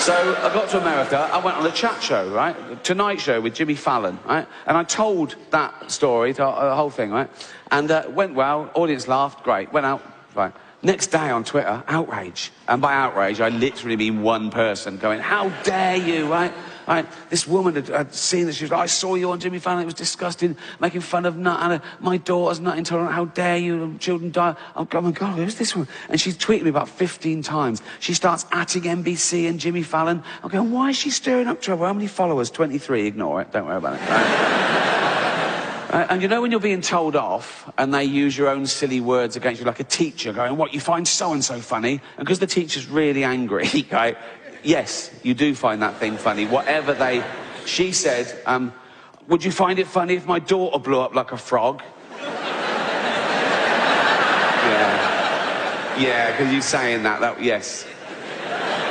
So I got to America, I went on a chat show, right? Tonight Show with Jimmy Fallon, right? And I told that story, the whole thing, right? And went well, audience laughed, great, went out, right? Next day on Twitter, outrage. And by outrage, I literally mean one person going, how dare you, right? Right, this woman had seen that. She was like, I saw you on Jimmy Fallon, it was disgusting, making fun of nut, and my daughter's nut intolerant, how dare you, children die. I'm going, oh my God, who's this woman? And she's tweeted me about 15 times. She starts atting NBC and Jimmy Fallon. I'm going, why is she stirring up trouble? How many followers? 23, ignore it, don't worry about it. Right? And you know when you're being told off and they use your own silly words against you, like a teacher going, what, you find so-and-so funny? And because the teacher's really angry, right? Yes, you do find that thing funny, whatever they... She said, would you find it funny if my daughter blew up like a frog? Yeah, because you saying that, yes.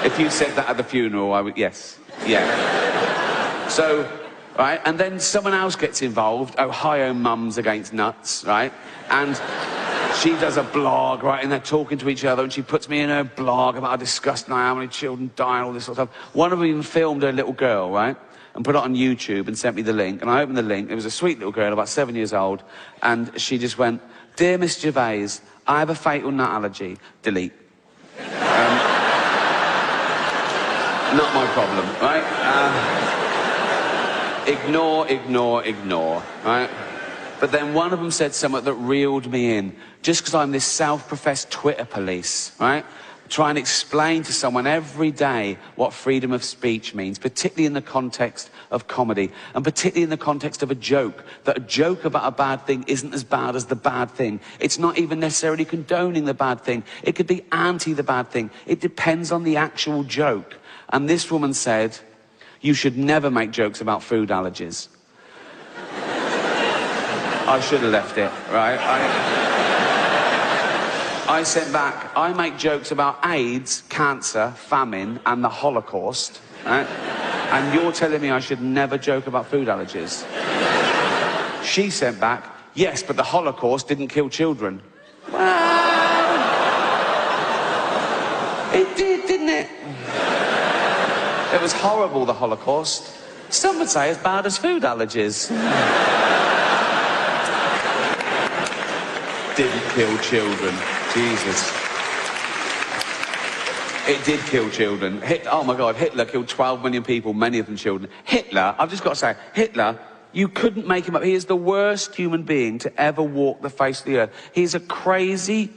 If you said that at the funeral, I would, yes, yeah. So, right, and then someone else gets involved, Ohio Mums Against Nuts, right? And she does a blog, right, and they're talking to each other, and she puts me in her blog about how disgusting I am, how many children die, and all this sort of stuff. One of them even filmed her little girl, right, and put it on YouTube and sent me the link, and I opened the link. It was a sweet little girl, about 7 years old, and she just went, Dear Miss Gervais, I have a fatal nut allergy. Delete. Not my problem, right? Ignore, right? But then one of them said something that reeled me in. Just because I'm this self-professed Twitter police, right? Try and explain to someone every day what freedom of speech means, particularly in the context of comedy, and particularly in the context of a joke, that a joke about a bad thing isn't as bad as the bad thing. It's not even necessarily condoning the bad thing. It could be anti the bad thing. It depends on the actual joke. And this woman said, you should never make jokes about food allergies. I should have left it, right? I sent back, I make jokes about AIDS, cancer, famine, and the Holocaust, right? And you're telling me I should never joke about food allergies. She sent back, yes, but the Holocaust didn't kill children. Well, it did, didn't it? It was horrible, the Holocaust. Some would say as bad as food allergies. Didn't kill children. Jesus. It did kill children. Oh my God, Hitler killed 12 million people, many of them children. Hitler, I've just got to say, Hitler, you couldn't make him up. He is the worst human being to ever walk the face of the earth. He's a crazy,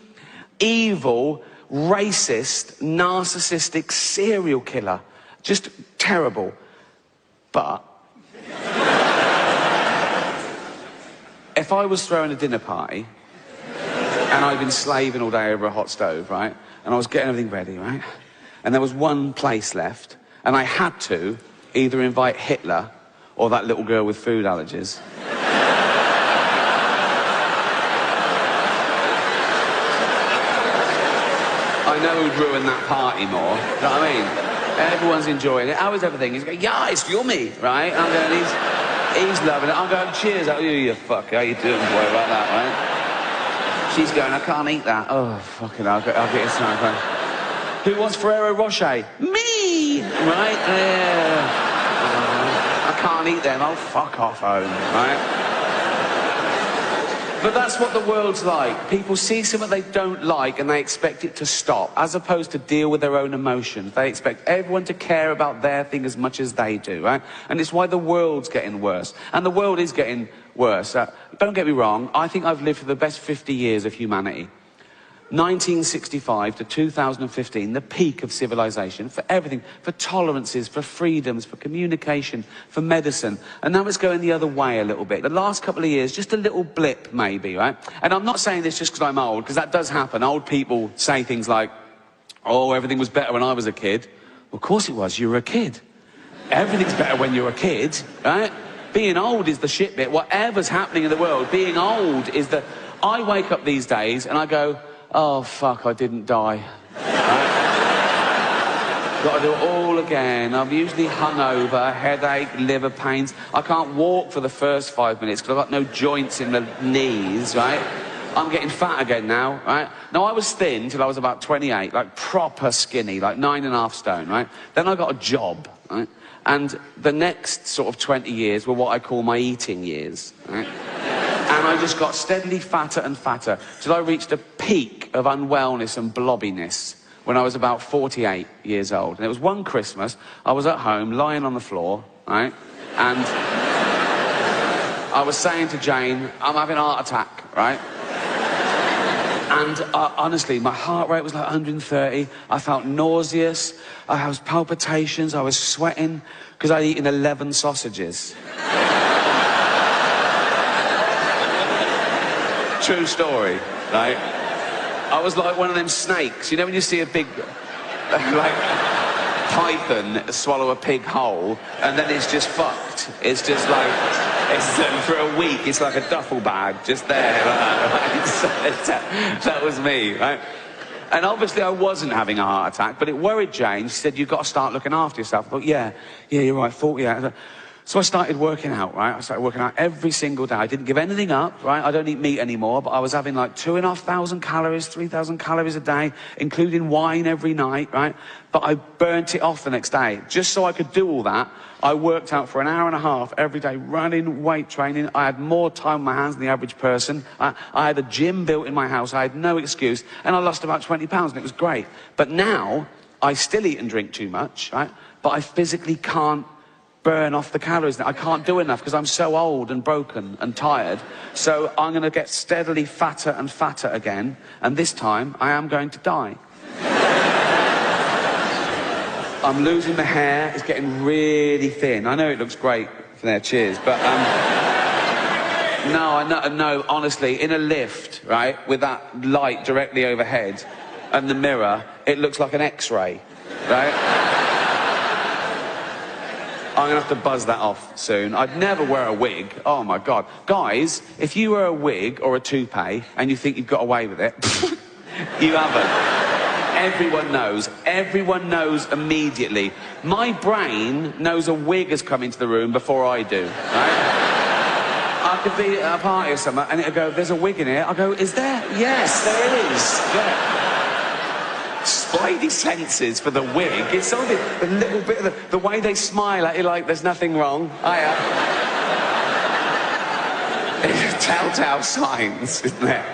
evil, racist, narcissistic serial killer. Just terrible. But if I was throwing a dinner party and I'd been slaving all day over a hot stove, right? And I was getting everything ready, right? And there was one place left, and I had to either invite Hitler or that little girl with food allergies. I know who'd ruin that party more. You know what I mean? Everyone's enjoying it. How is everything? He's going, yeah, it's yummy, right? I'm going, he's loving it. I'm going, cheers. Oh, you fucker. How you doing, boy, about that, right? She's going, I can't eat that. Oh, fucking hell, I'll get it something. Who wants Ferrero Rocher? Me! Right? Yeah. I can't eat them. Oh, fuck off home, right? But that's what the world's like. People see something they don't like and they expect it to stop, as opposed to deal with their own emotions. They expect everyone to care about their thing as much as they do, right? And it's why the world's getting worse. And the world is getting worse. Don't get me wrong, I think I've lived for the best 50 years of humanity. 1965 to 2015, the peak of civilization, for everything, for tolerances, for freedoms, for communication, for medicine. And now it's going the other way a little bit. The last couple of years, just a little blip, maybe, right? And I'm not saying this just because I'm old, because that does happen. Old people say things like, oh, everything was better when I was a kid. Well, of course it was, you were a kid. Everything's better when you're a kid, right? Being old is the shit bit. Whatever's happening in the world, being old is the... I wake up these days and I go, oh, fuck, I didn't die. Right? Got to do it all again. I'm usually hungover, headache, liver pains. I can't walk for the first 5 minutes because I've got no joints in the knees, right? I'm getting fat again now, right? Now, I was thin till I was about 28, like proper skinny, like 9.5 stone, right? Then I got a job, right? And the next sort of 20 years were what I call my eating years, right? And I just got steadily fatter and fatter till I reached a peak of unwellness and blobbiness when I was about 48 years old. And it was one Christmas, I was at home, lying on the floor, right? And I was saying to Jane, I'm having a heart attack, right? And honestly, my heart rate was like 130. I felt nauseous. I had palpitations. I was sweating because I'd eaten 11 sausages. True story, right? I was like one of them snakes. You know when you see a big, like, python swallow a pig whole, and then it's just fucked. It's just like, for a week, it's like a duffel bag, just there. Right? So that was me, right? And obviously I wasn't having a heart attack, but it worried Jane. She said, you've got to start looking after yourself. I thought, yeah, you're right, 48. So I started working out, right? I started working out every single day. I didn't give anything up, right? I don't eat meat anymore, but I was having like 2,500 calories, 3,000 calories a day, including wine every night, right? But I burnt it off the next day. Just so I could do all that, I worked out for an hour and a half every day, running, weight training. I had more time on my hands than the average person. I had a gym built in my house. I had no excuse. And I lost about 20 pounds, and it was great. But now, I still eat and drink too much, right? But I physically can't burn off the calories. I can't do enough because I'm so old and broken and tired. So I'm going to get steadily fatter and fatter again. And this time, I am going to die. I'm losing the hair. It's getting really thin. I know it looks great from there. Cheers. But, no, honestly, in a lift, right, with that light directly overhead and the mirror, it looks like an X-ray, right? I'm going to have to buzz that off soon. I'd never wear a wig. Oh, my God. Guys, if you wear a wig or a toupee and you think you've got away with it, you haven't. Everyone knows. Everyone knows immediately. My brain knows a wig has come into the room before I do, right? I could be at a party or something and it'll go, there's a wig in here. I'll go, is there? Yes, there is. Yeah. Spidey senses for the wig. It's only a little bit of the way they smile at you like there's nothing wrong. Telltale signs, isn't there?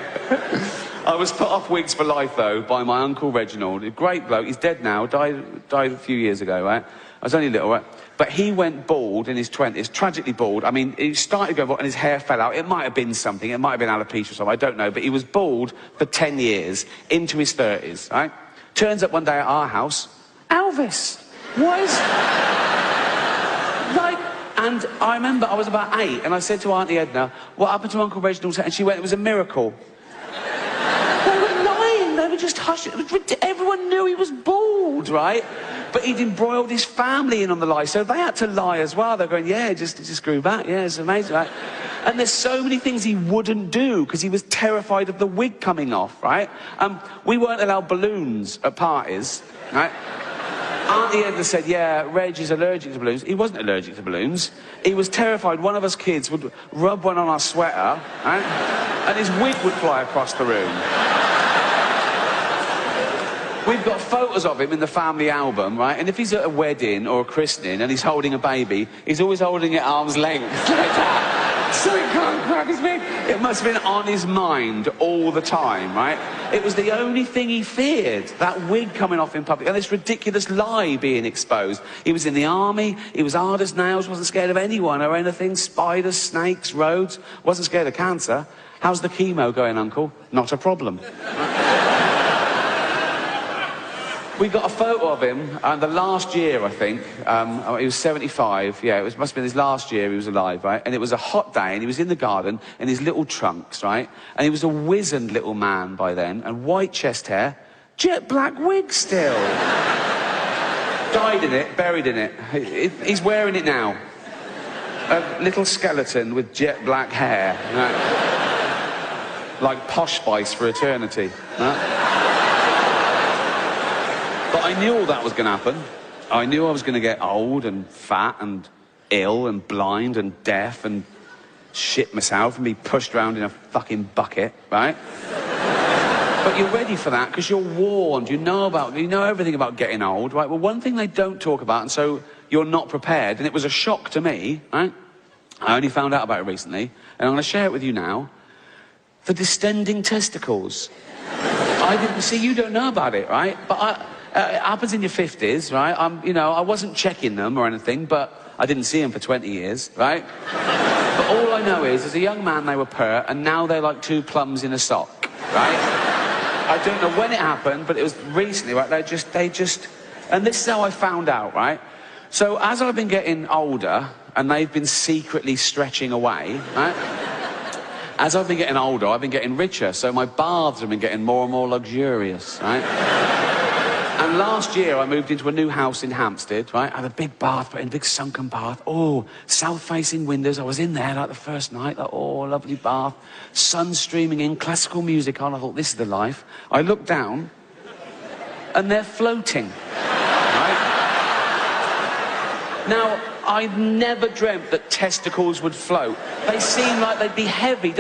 I was put off wigs for life, though, by my Uncle Reginald. A great bloke. He's dead now. Died a few years ago, right? I was only little, right? But he went bald in his 20s, tragically bald. I mean, he started going bald and his hair fell out. It might have been something. It might have been alopecia or something. I don't know. But he was bald for 10 years, into his 30s, right? Turns up one day at our house, Elvis. What is... like... And I remember I was about 8, and I said to Auntie Edna, what happened to Uncle Reginald? And she went, it was a miracle. They were lying. They were just hushing. Everyone knew he was bald, right? But he'd embroiled his family in on the lie, so they had to lie as well. They're going, yeah, it just grew back. Yeah, it's amazing, right? And there's so many things he wouldn't do because he was terrified of the wig coming off, right? We weren't allowed balloons at parties, right? Auntie Edna said, yeah, Reg is allergic to balloons. He wasn't allergic to balloons. He was terrified one of us kids would rub one on our sweater, right? And his wig would fly across the room. We've got photos of him in the family album, right? And if he's at a wedding or a christening and he's holding a baby, he's always holding it at arm's length, like that. So he can't crack his wig. It must have been on his mind all the time, right? It was the only thing he feared, that wig coming off in public, and this ridiculous lie being exposed. He was in the army, he was hard as nails, wasn't scared of anyone or anything, spiders, snakes, roads, wasn't scared of cancer. How's the chemo going, Uncle? Not a problem. We got a photo of him, the last year, I think. He was 75. Yeah, must have been his last year he was alive, right? And it was a hot day, and he was in the garden in his little trunks, right? And he was a wizened little man by then, and white chest hair, jet black wig still. Died in it, buried in it. He's wearing it now. A little skeleton with jet black hair. Right? Like Posh Spice for eternity. Right? But I knew all that was going to happen. I knew I was going to get old and fat and ill and blind and deaf and shit myself and be pushed around in a fucking bucket, right? But you're ready for that because you're warned. You know everything about getting old, right? Well, one thing they don't talk about, and so you're not prepared, and it was a shock to me, right? I only found out about it recently, and I'm going to share it with you now. The distending testicles. I didn't see. You don't know about it, right? But it happens in your 50s, right? I wasn't checking them or anything, but I didn't see them for 20 years, right? But all I know is, as a young man, they were pert, and now they're like 2 plums in a sock, right? I don't know when it happened, but it was recently, right? They just, and this is how I found out, right? So as I've been getting older, and they've been secretly stretching away, right? As I've been getting older, I've been getting richer, so my baths have been getting more and more luxurious, right? And last year, I moved into a new house in Hampstead, right? I had a big bath, but in a big sunken bath. Oh, south-facing windows. I was in there, like, the first night. Like, oh, lovely bath. Sun streaming in, classical music on. I thought, this is the life. I looked down, and they're floating, right? Now, I'd never dreamt that testicles would float. They seem like they'd be heavy.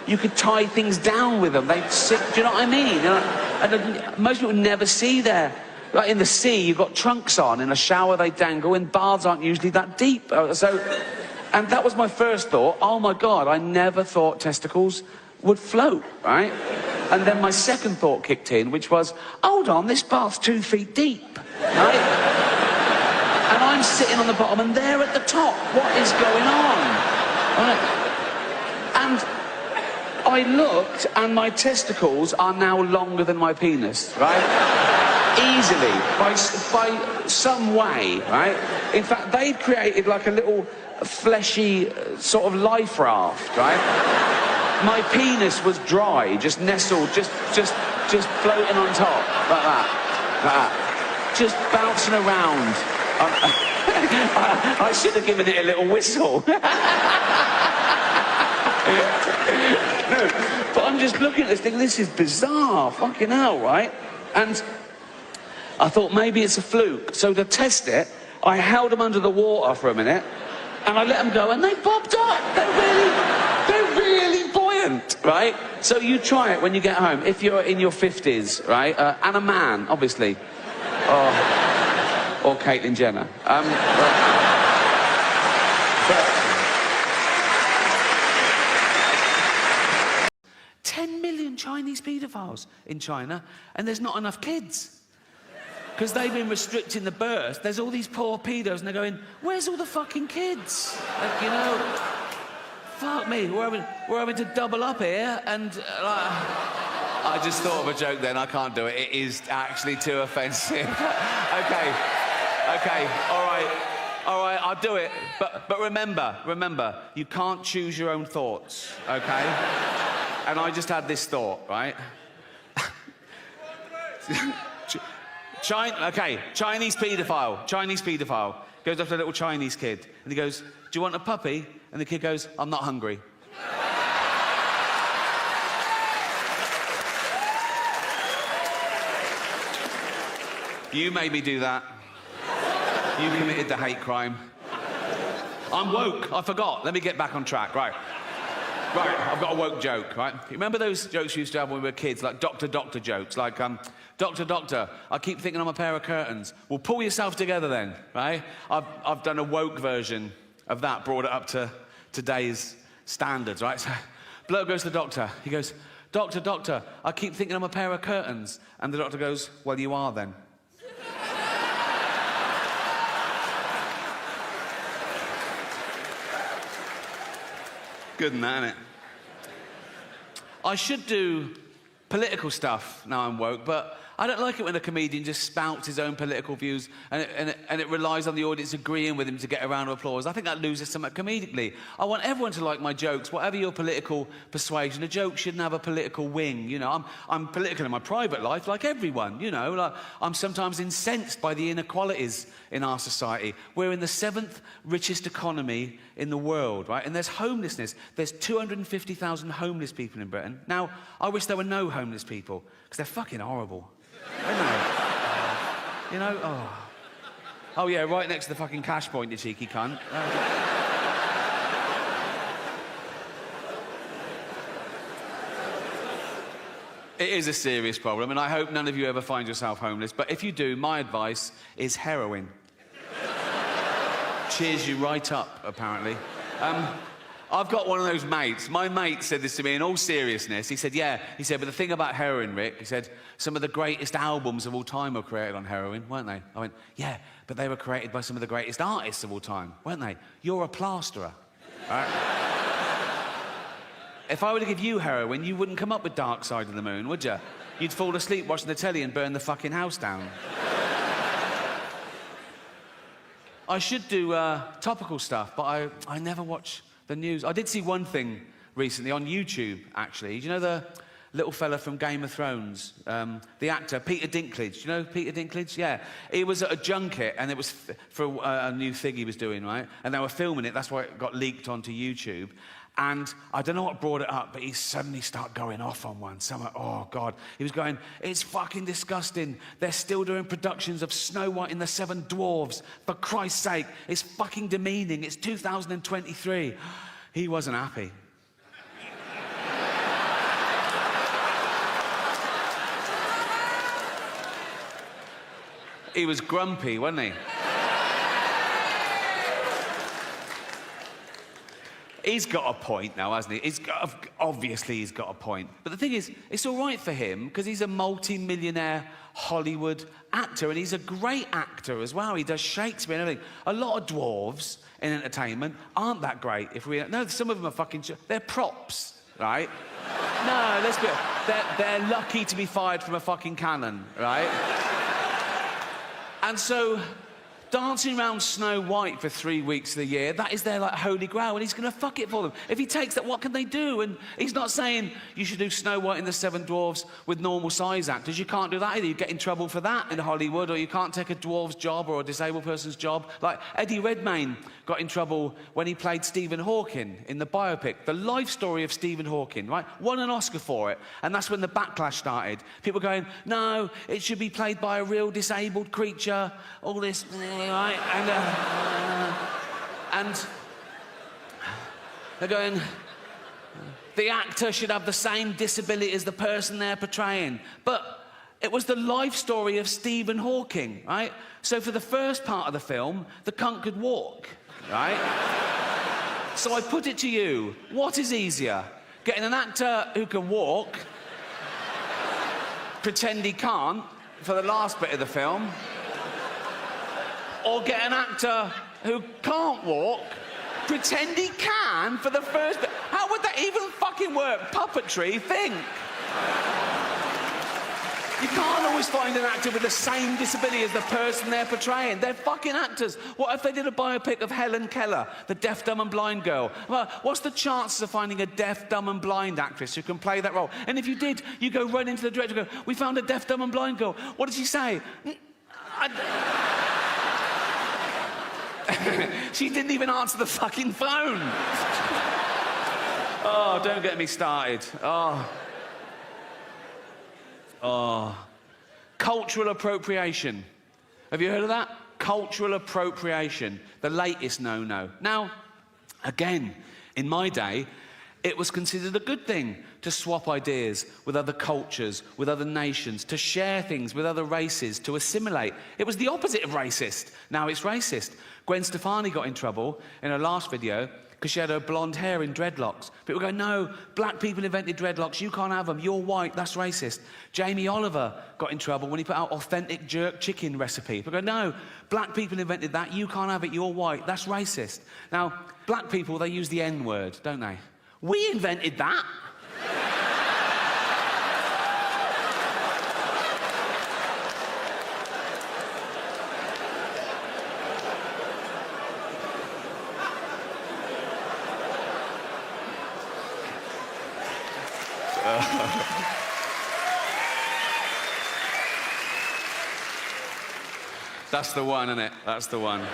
You could tie things down with them. They'd sit, do you know what I mean? And most people never see there. Like in the sea, you've got trunks on. In a shower, they dangle. And baths aren't usually that deep. And that was my first thought. Oh, my God, I never thought testicles would float, right? And then my second thought kicked in, which was, hold on, this bath's 2 feet deep, right? And I'm sitting on the bottom, and they're at the top. What is going on? Right. And I looked, and my testicles are now longer than my penis, right? Easily, by some way, right? In fact, they'd created like a little fleshy sort of life raft, right? My penis was dry, just nestled, just floating on top, like that. Just bouncing around. I should have given it a little whistle. No, but I'm just looking at this thing, this is bizarre, fucking hell, right? And I thought maybe it's a fluke. So to test it, I held them under the water for a minute, and I let them go, and they bobbed up. They're really buoyant, right? So you try it when you get home, if you're in your 50s, right? And a man, obviously. Or Caitlyn Jenner. But 10 million Chinese paedophiles in China, and there's not enough kids. Because they've been restricting the birth. There's all these poor pedos, and they're going, where's all the fucking kids? Like, fuck me, we're having to double up here, and... I just thought of a joke then, I can't do it. It is actually too offensive. Okay, all right, I'll do it. But remember, you can't choose your own thoughts, okay? And I just had this thought, right? Chinese paedophile goes up to a little Chinese kid, and he goes, do you want a puppy? And the kid goes, I'm not hungry. You made me do that. You committed the hate crime. I'm woke, I forgot. Let me get back on track, right. I've got a woke joke, right? You remember those jokes we used to have when we were kids, like doctor jokes, like, doctor, I keep thinking I'm a pair of curtains. Well, pull yourself together then, right? I've done a woke version of that, brought it up to today's standards, right? So, bloke goes to the doctor, he goes, doctor, I keep thinking I'm a pair of curtains. And the doctor goes, well, you are then. Good than that, innit? I should do political stuff now I'm woke, but I don't like it when a comedian just spouts his own political views and it relies on the audience agreeing with him to get a round of applause. I think that loses something comedically. I want everyone to like my jokes, whatever your political persuasion. A joke shouldn't have a political wing, I'm political in my private life, like everyone, Like, I'm sometimes incensed by the inequalities in our society. We're in the 7th richest economy in the world, right? And there's homelessness. There's 250,000 homeless people in Britain. Now, I wish there were no homeless people, because they're fucking horrible. Oh yeah, right next to the fucking cash point, you cheeky cunt. It is a serious problem, and I hope none of you ever find yourself homeless. But if you do, my advice is heroin. Cheers you right up, apparently. I've got one of those mates. My mate said this to me in all seriousness. He said, but the thing about heroin, Rick, he said, some of the greatest albums of all time were created on heroin, weren't they? I went, yeah, but they were created by some of the greatest artists of all time, weren't they? You're a plasterer, right? If I were to give you heroin, you wouldn't come up with Dark Side of the Moon, would you? You'd fall asleep watching the telly and burn the fucking house down. I should do topical stuff, but I never watch the news. I did see one thing recently on YouTube, actually. Do you know the little fella from Game of Thrones? The actor, Peter Dinklage. Do you know Peter Dinklage? Yeah. He was at a junket, and it was for a new thing he was doing, right? And they were filming it. That's why it got leaked onto YouTube. And I don't know what brought it up, but he suddenly started going off on one. Oh, God. He was going, it's fucking disgusting. They're still doing productions of Snow White and the Seven Dwarfs. For Christ's sake, it's fucking demeaning. It's 2023. He wasn't happy. He was grumpy, wasn't he? He's got a point now, hasn't he? Obviously, he's got a point. But the thing is, it's all right for him because he's a multi-millionaire Hollywood actor, and he's a great actor as well. He does Shakespeare and everything. A lot of dwarves in entertainment aren't that great. No, some of them are fucking... They're props, right? No, let's be... They're lucky to be fired from a fucking cannon, right? And so... dancing around Snow White for 3 weeks of the year, that is their, like, holy grail, and he's going to fuck it for them. If he takes that, what can they do? And he's not saying you should do Snow White and the Seven Dwarfs with normal-size actors. You can't do that either. You get in trouble for that in Hollywood, or you can't take a dwarf's job or a disabled person's job. Like, Eddie Redmayne got in trouble when he played Stephen Hawking in the biopic, The Life Story of Stephen Hawking, right? Won an Oscar for it, and that's when the backlash started. People going, no, it should be played by a real disabled creature, all this... right? And they're going, the actor should have the same disability as the person they're portraying. But it was the life story of Stephen Hawking, right? So for the first part of the film, the cunt could walk, right? So I put it to you, what is easier? Getting an actor who can walk, pretend he can't, for the last bit of the film, or get an actor who can't walk, pretend he can for the first bit. How would that even fucking work? Puppetry, think. You can't always find an actor with the same disability as the person they're portraying. They're fucking actors. What if they did a biopic of Helen Keller, the deaf, dumb and blind girl? Well, what's the chances of finding a deaf, dumb and blind actress who can play that role? And if you did, you go right into the director and go, we found a deaf, dumb and blind girl. What did she say? She didn't even answer the fucking phone. Oh, don't get me started. Oh. Cultural appropriation. Have you heard of that? Cultural appropriation. The latest no-no. Now, again, in my day, it was considered a good thing to swap ideas with other cultures, with other nations, to share things with other races, to assimilate. It was the opposite of racist. Now it's racist. Gwen Stefani got in trouble in her last video because she had her blonde hair in dreadlocks. People go, no, black people invented dreadlocks, you can't have them, you're white, that's racist. Jamie Oliver got in trouble when he put out authentic jerk chicken recipe. People go, no, black people invented that, you can't have it, you're white, that's racist. Now, black people, they use the N-word, don't they? We invented that. That's the one, isn't it? That's the one.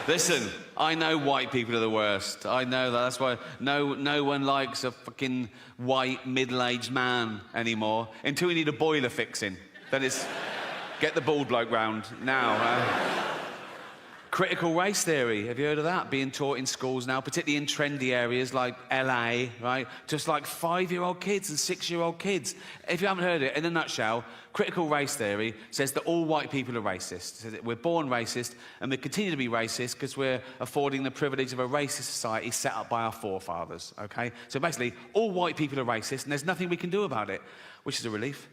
Listen, I know white people are the worst. I know that. That's why no one likes a fucking white middle-aged man anymore until we need a boiler fixing. Then it's get the bald bloke round now. Critical race theory, have you heard of that? Being taught in schools now, particularly in trendy areas like LA, right? Just like 5-year-old kids and 6-year-old kids. If you haven't heard it, in a nutshell, critical race theory says that all white people are racist. It says that we're born racist and we continue to be racist because we're affording the privilege of a racist society set up by our forefathers, okay? So basically, all white people are racist and there's nothing we can do about it, which is a relief.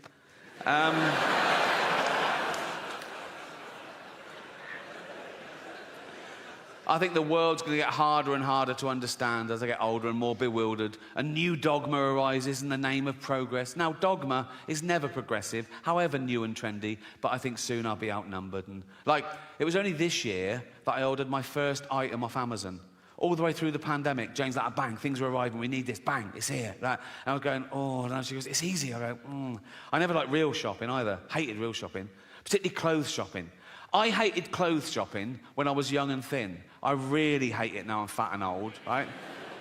I think the world's going to get harder and harder to understand as I get older and more bewildered. A new dogma arises in the name of progress. Now, dogma is never progressive, however new and trendy, but I think soon I'll be outnumbered. And, like, it was only this year that I ordered my first item off Amazon. All the way through the pandemic, Jane's like, bang, things are arriving, we need this, bang, it's here. That. And I was going, oh, and she goes, it's easy. I go, I never liked real shopping either, hated real shopping, particularly clothes shopping. I hated clothes shopping when I was young and thin. I really hate it now I'm fat and old, right?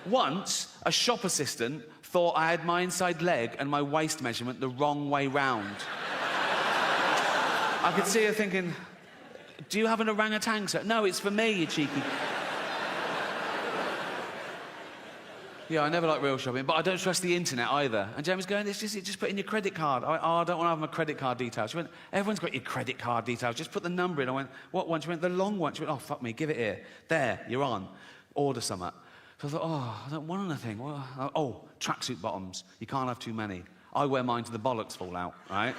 Once, a shop assistant thought I had my inside leg and my waist measurement the wrong way round. I could see her thinking, do you have an orangutan, sir? No, it's for me, you cheeky... Yeah, I never like real shopping, but I don't trust the internet either. And Jen was going, just put in your credit card. I don't want to have my credit card details. She went, everyone's got your credit card details. Just put the number in. I went, what one? She went, the long one. She went, oh, fuck me, give it here. There, you're on. Order something. So I thought, oh, I don't want anything. Oh, tracksuit bottoms. You can't have too many. I wear mine till the bollocks fall out, right?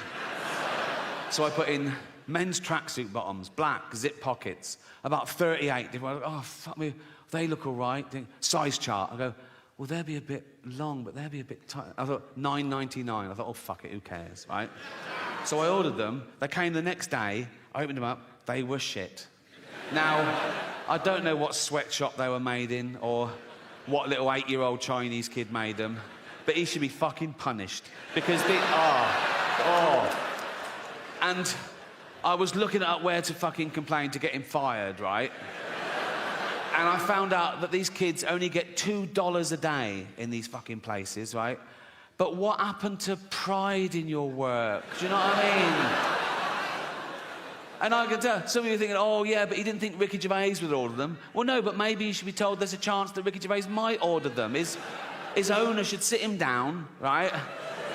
So I put in men's tracksuit bottoms, black, zip pockets, about 38. Oh, fuck me, they look all right. Size chart. I go, well, they'll be a bit long, but they'll be a bit tight. I thought, $9.99. I thought, oh, fuck it, who cares, right? So I ordered them. They came the next day. I opened them up. They were shit. Now, I don't know what sweatshop they were made in or what little 8-year-old Chinese kid made them, but he should be fucking punished because they... And I was looking at where to fucking complain to get him fired, right? And I found out that these kids only get $2 a day in these fucking places, right? But what happened to pride in your work? Do you know what I mean? And I can tell, some of you are thinking, oh yeah, but he didn't think Ricky Gervais would order them. Well, no, but maybe you should be told there's a chance that Ricky Gervais might order them. His owner should sit him down, right?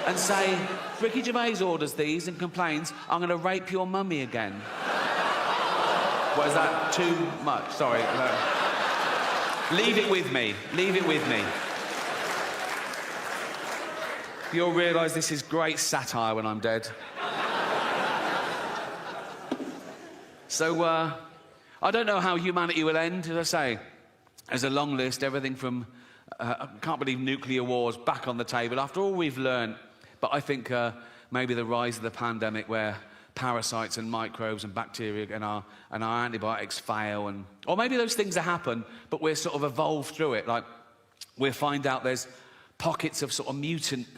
And say, Ricky Gervais orders these and complains, I'm going to rape your mummy again. What, is that too much? Sorry. No. Leave it with me. Leave it with me. You'll realise this is great satire when I'm dead. So, I don't know how humanity will end, as I say. There's a long list, everything from, I can't believe nuclear wars back on the table, after all we've learned. But I think maybe the rise of the pandemic where parasites and microbes and bacteria and our antibiotics fail, or maybe those things that happen, but we're sort of evolved through it. Like, we'll find out there's pockets of sort of mutant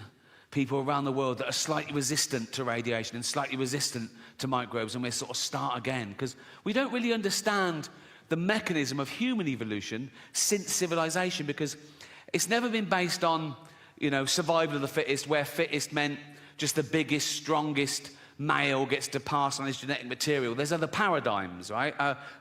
people around the world that are slightly resistant to radiation and slightly resistant to microbes, and we'll sort of start again. Because we don't really understand the mechanism of human evolution since civilization, because it's never been based on, you know, survival of the fittest, where fittest meant just the biggest, strongest male gets to pass on his genetic material. There's other paradigms, right?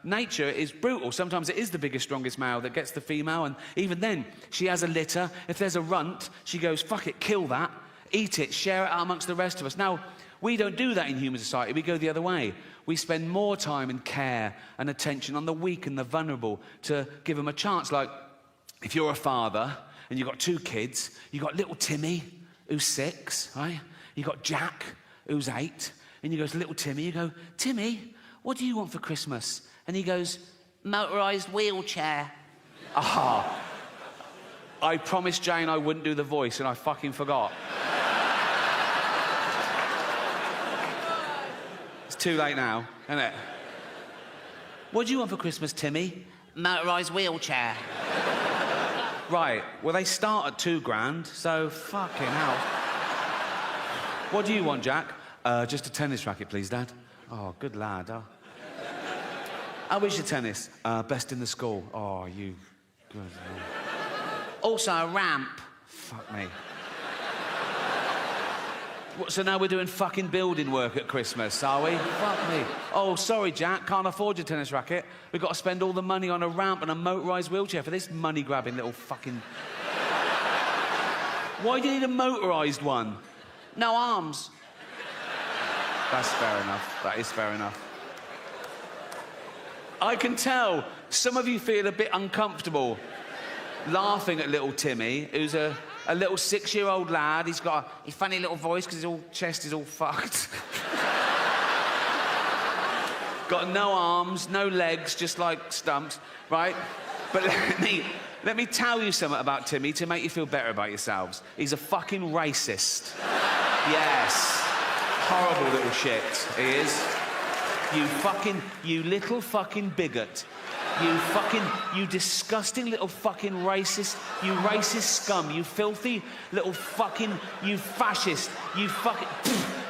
Nature is brutal. Sometimes it is the biggest, strongest male that gets the female, and even then, she has a litter. If there's a runt, she goes, fuck it, kill that, eat it, share it out amongst the rest of us. Now, we don't do that in human society. We go the other way. We spend more time and care and attention on the weak and the vulnerable to give them a chance. Like, if you're a father and you've got 2 kids, you've got little Timmy, who's 6, right? You've got Jack, who's 8, and you go to little Timmy, you go, Timmy, what do you want for Christmas? And he goes, motorised wheelchair. I promised Jane I wouldn't do the voice, and I fucking forgot. It's too late now, isn't it? What do you want for Christmas, Timmy? Motorised wheelchair. Right, well, they start at $2,000, so fucking hell. What do you want, Jack? Just a tennis racket, please, Dad. Oh, good lad. How is your tennis? Best in the school. Oh, you... Good Lord. Also a ramp. Fuck me. So now we're doing fucking building work at Christmas, are we? Fuck me. Oh, sorry, Jack, can't afford your tennis racket. We've got to spend all the money on a ramp and a motorised wheelchair for this money-grabbing little fucking... Why do you need a motorised one? No arms. That's fair enough. That is fair enough. I can tell some of you feel a bit uncomfortable laughing at little Timmy, who's a little 6-year-old lad. He's got a funny little voice because his chest is all fucked. Got no arms, no legs, just like stumps, right? But let me tell you something about Timmy to make you feel better about yourselves. He's a fucking racist. Yes. Horrible little shit, he is. You little fucking bigot. You disgusting little fucking racist, you racist scum, you filthy little fucking, you fascist, you fucking,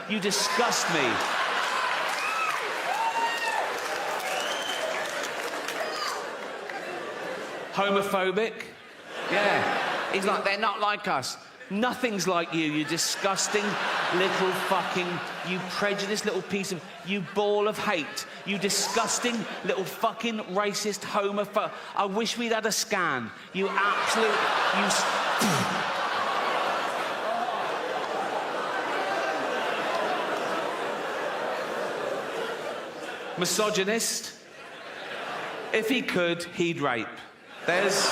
you disgust me. Homophobic? Yeah. He's like, they're not like us. Nothing's like you disgusting little fucking, you prejudiced little piece of, you ball of hate. You disgusting little fucking racist homophobe. I wish we'd had a scan. You absolute, misogynist. If he could, he'd rape. There's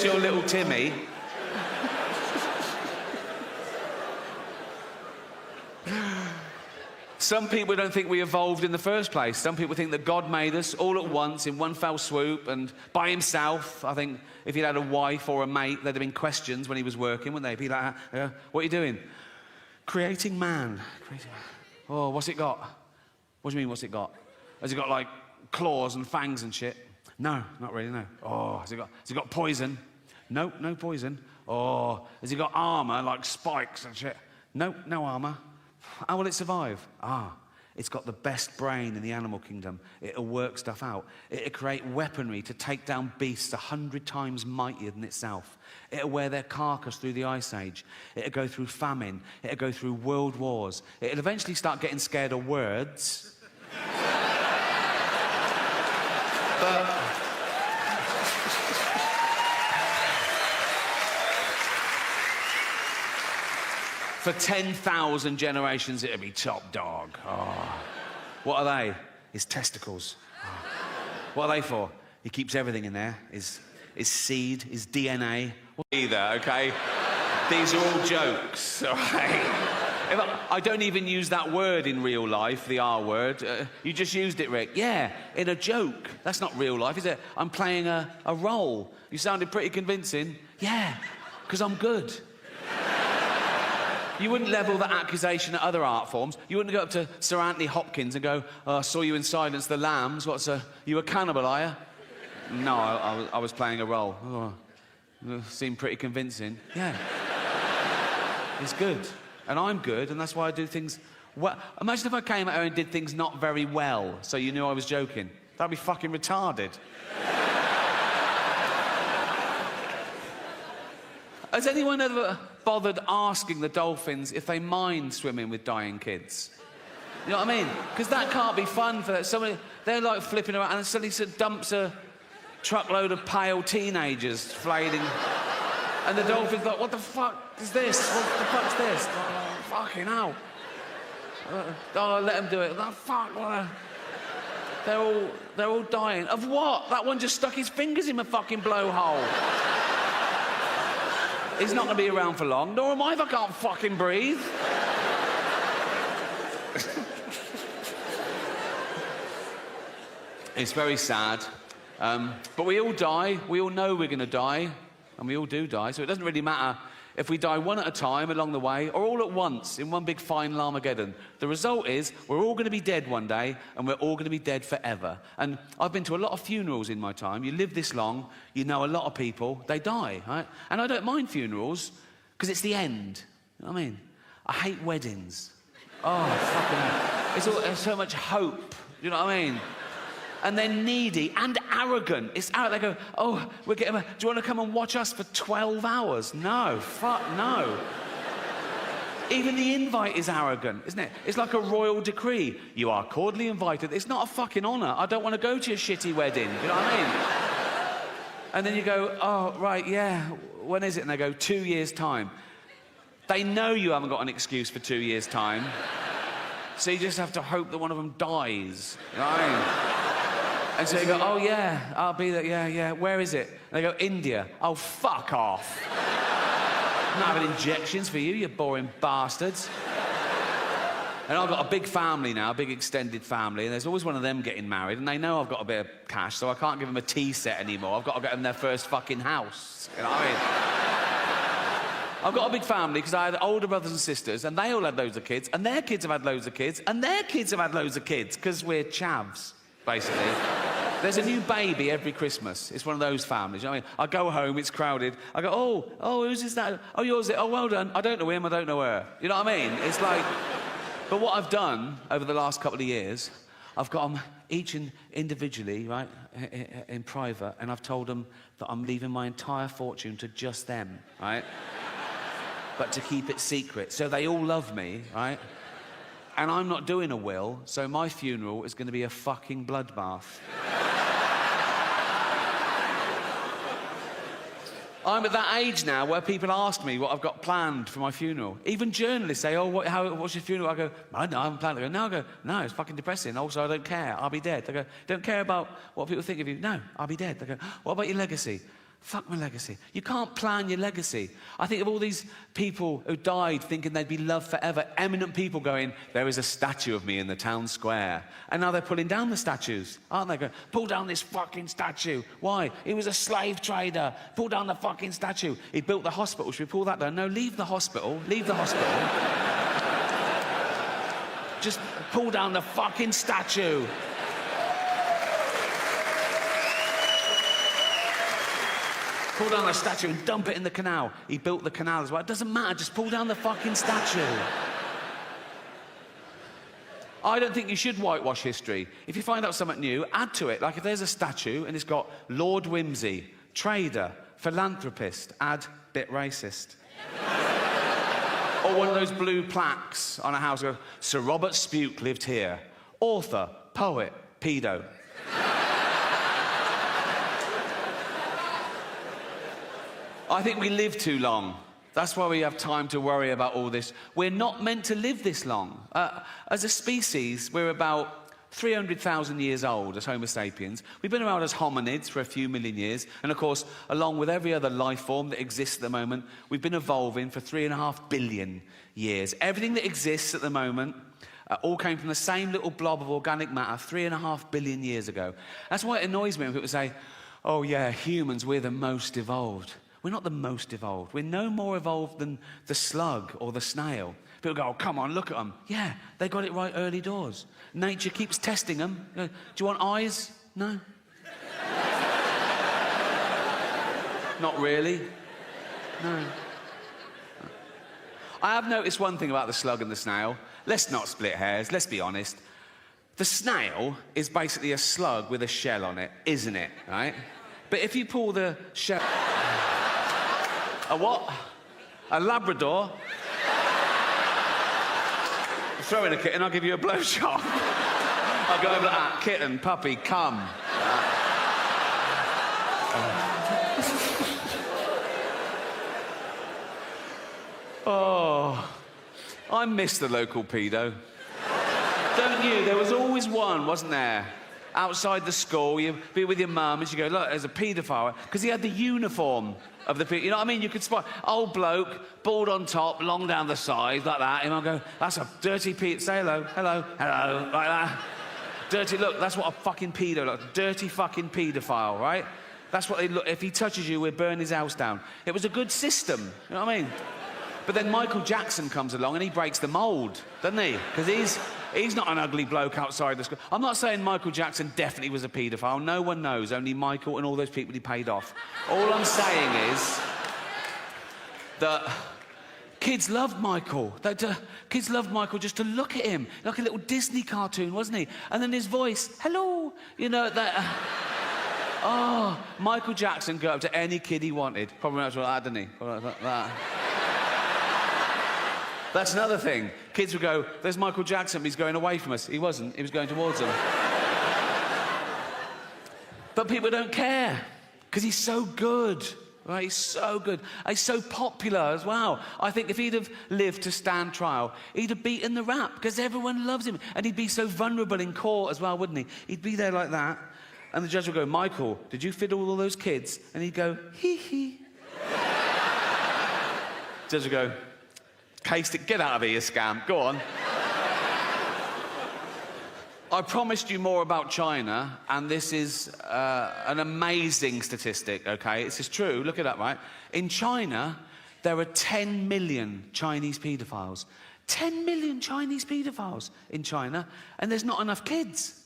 your little Timmy. Some people don't think we evolved in the first place. Some people think that God made us all at once in one fell swoop and by himself. I think if he'd had a wife or a mate, there'd have been questions when he was working, wouldn't they? Be like, what are you doing? Creating man. Oh, what's it got? What do you mean, what's it got? Has it got, like, claws and fangs and shit? No, not really, no. Oh, has it got poison? Nope, no poison. Oh, has it got armour, like spikes and shit? Nope, no armour. How will it survive? It's got the best brain in the animal kingdom. It'll work stuff out. It'll create weaponry to take down beasts 100 times mightier than itself. It'll wear their carcass through the Ice Age. It'll go through famine. It'll go through world wars. It'll eventually start getting scared of words. But... for 10,000 generations, it'll be top dog. Oh. What are they? His testicles. Oh. What are they for? He keeps everything in there. His seed, his DNA. Either, okay? These are all jokes, all right? I don't even use that word in real life, the R word. You just used it, Rick. Yeah, in a joke. That's not real life, is it? I'm playing a role. You sounded pretty convincing. Yeah, because I'm good. You wouldn't level that accusation at other art forms. You wouldn't go up to Sir Anthony Hopkins and go, oh, I saw you in Silence of the Lambs. You a cannibal, are you? No, I was playing a role. Oh, seemed pretty convincing. Yeah. It's good. And I'm good, and that's why I do things well. Imagine if I came out here and did things not very well, so you knew I was joking. That'd be fucking retarded. Has anyone ever bothered asking the dolphins if they mind swimming with dying kids? You know what I mean? Because that can't be fun for somebody. They're like flipping around and suddenly dumps a truckload of pale teenagers flailing. And the dolphin's like, what the fuck is this? What the fuck's this? Oh, fucking hell. Oh, let them do it. Oh, fuck. They're all dying. Of what? That one just stuck his fingers in my fucking blowhole. He's not going to be around for long, nor am I if I can't fucking breathe. It's very sad. But we all die. We all know we're going to die. And we all do die. So it doesn't really matter if we die one at a time along the way or all at once in one big final Armageddon. The result is we're all going to be dead one day and we're all going to be dead forever. And I've been to a lot of funerals in my time. You live this long, you know a lot of people, they die, right? And I don't mind funerals because it's the end. You know what I mean? I hate weddings. Oh, fucking hell. There's so much hope. You know what I mean? And they're needy and arrogant. It's out. They go, oh, do you want to come and watch us for 12 hours? No, fuck no. Even the invite is arrogant, isn't it? It's like a royal decree. You are cordially invited. It's not a fucking honour. I don't want to go to your shitty wedding. You know what I mean? And then you go, oh, right, yeah, when is it? And they go, 2 years' time. They know you haven't got an excuse for 2 years' time. So you just have to hope that one of them dies. You know what I mean? And so you go, oh, yeah, I'll be there, yeah. Where is it? And they go, India. Oh, fuck off. I'm not having injections for you, you boring bastards. And I've got a big family now, a big extended family, and there's always one of them getting married, and they know I've got a bit of cash, so I can't give them a tea set anymore. I've got to get them their first fucking house. You know what I mean? I've got a big family because I had older brothers and sisters, and they all had loads of kids, and their kids have had loads of kids, and their kids have had loads of kids, because we're chavs, basically. There's a new baby every Christmas. It's one of those families. You know what I mean? I go home, it's crowded. I go, oh, who's this? That? Oh, yours? Oh, well done. I don't know him, I don't know her. You know what I mean? It's like... But what I've done over the last couple of years, I've got them each individually, right, in private, and I've told them that I'm leaving my entire fortune to just them, right? But to keep it secret. So they all love me, right? And I'm not doing a will, so my funeral is going to be a fucking bloodbath. I'm at that age now where people ask me what I've got planned for my funeral. Even journalists say, oh, what's your funeral? I go, I haven't planned it. I go, no, it's fucking depressing. Also, I don't care. I'll be dead. They go, don't care about what people think of you. No, I'll be dead. They go, what about your legacy? Fuck my legacy. You can't plan your legacy. I think of all these people who died thinking they'd be loved forever, eminent people going, there is a statue of me in the town square. And now they're pulling down the statues, aren't they? Going, pull down this fucking statue. Why? He was a slave trader. Pull down the fucking statue. He built the hospital. Should we pull that down? No, leave the hospital. Leave the hospital. Just pull down the fucking statue. Pull down the statue and dump it in the canal. He built the canal as well. It doesn't matter, just pull down the fucking statue. I don't think you should whitewash history. If you find out something new, add to it. Like if there's a statue and it's got Lord Whimsy, trader, philanthropist, add bit racist. Or one of those blue plaques on a house where Sir Robert Spuke lived here. Author, poet, pedo. I think we live too long. That's why we have time to worry about all this. We're not meant to live this long. As a species, we're about 300,000 years old as Homo sapiens. We've been around as hominids for a few million years. And of course, along with every other life form that exists at the moment, we've been evolving for 3.5 billion years. Everything that exists at the moment all came from the same little blob of organic matter 3.5 billion years ago. That's why it annoys me when people say, oh yeah, humans, we're the most evolved. We're not the most evolved. We're no more evolved than the slug or the snail. People go, oh, come on, look at them. Yeah, they got it right early doors. Nature keeps testing them. Do you want eyes? No. Not really. No. I have noticed one thing about the slug and the snail. Let's not split hairs, let's be honest. The snail is basically a slug with a shell on it, isn't it, right? But if you pull the shell... A what? A Labrador? Throw in a kitten, I'll give you a blowjob. I'll go over like that. Kitten, puppy, come. Oh, I miss the local pedo. Don't you? There was always one, wasn't there? Outside the school, you'd be with your mum and she'd go, look, there's a paedophile. Because he had the uniform of the pedo. You know what I mean? You could spot old bloke, bald on top, long down the side, like that. And I'll go, that's a dirty pedo. Say hello, hello, hello, like that. Dirty, look, that's what a fucking pedo looks. Dirty fucking paedophile, right? That's what they look. If he touches you, we'll burn his house down. It was a good system, you know what I mean? But then Michael Jackson comes along and he breaks the mould, doesn't he? Because he's not an ugly bloke outside the school. I'm not saying Michael Jackson definitely was a paedophile. No one knows, only Michael and all those people he paid off. All I'm saying is that kids loved Michael. Kids loved Michael just to look at him, like a little Disney cartoon, wasn't he? And then his voice, hello, you know, that... oh, Michael Jackson go up to any kid he wanted. Probably not like that, didn't he? Probably like that. That's another thing. Kids would go, there's Michael Jackson, but he's going away from us. He wasn't, he was going towards them. But people don't care, because he's so good, right? He's so good. He's so popular as well. I think if he'd have lived to stand trial, he'd have beaten the rap, because everyone loves him. And he'd be so vulnerable in court as well, wouldn't he? He'd be there like that, and the judge would go, Michael, did you fiddle all those kids? And he'd go, hee. Judge would go, get out of here, you scam. Go on. I promised you more about China, and this is an amazing statistic, okay? This is true. Look it up, right? In China, there are 10 million Chinese paedophiles. 10 million Chinese paedophiles in China, and there's not enough kids.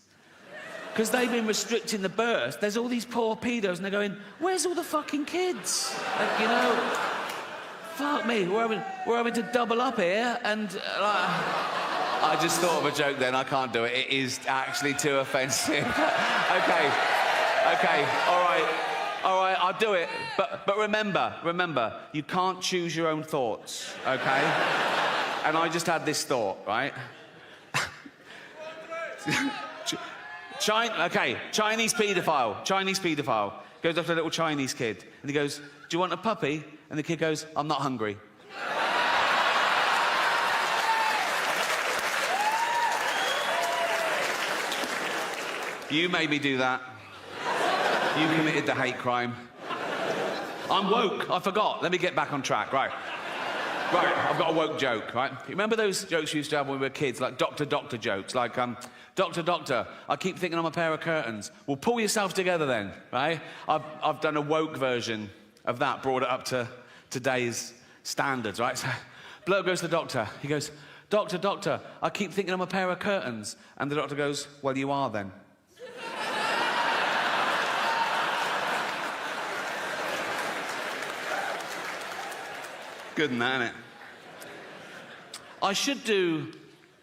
Because they've been restricting the birth. There's all these poor pedos, and they're going, where's all the fucking kids? Like, you know, fuck me, we're having to double up here, and I just thought of a joke then, I can't do it. It is actually too offensive. Okay, all right, I'll do it. But remember, you can't choose your own thoughts, okay? And I just had this thought, right? Chinese paedophile goes up to a little Chinese kid, and he goes, do you want a puppy? And the kid goes, I'm not hungry. You made me do that. You committed the hate crime. I'm woke, I forgot. Let me get back on track, right, I've got a woke joke, right? You remember those jokes we used to have when we were kids, like doctor jokes, like, doctor, I keep thinking I'm a pair of curtains. Well, pull yourself together then, right? I've done a woke version of that, brought it up to today's standards, right? So, bloke goes to the doctor, he goes, doctor, I keep thinking I'm a pair of curtains. And the doctor goes, well, you are then. Good in that, innit? I should do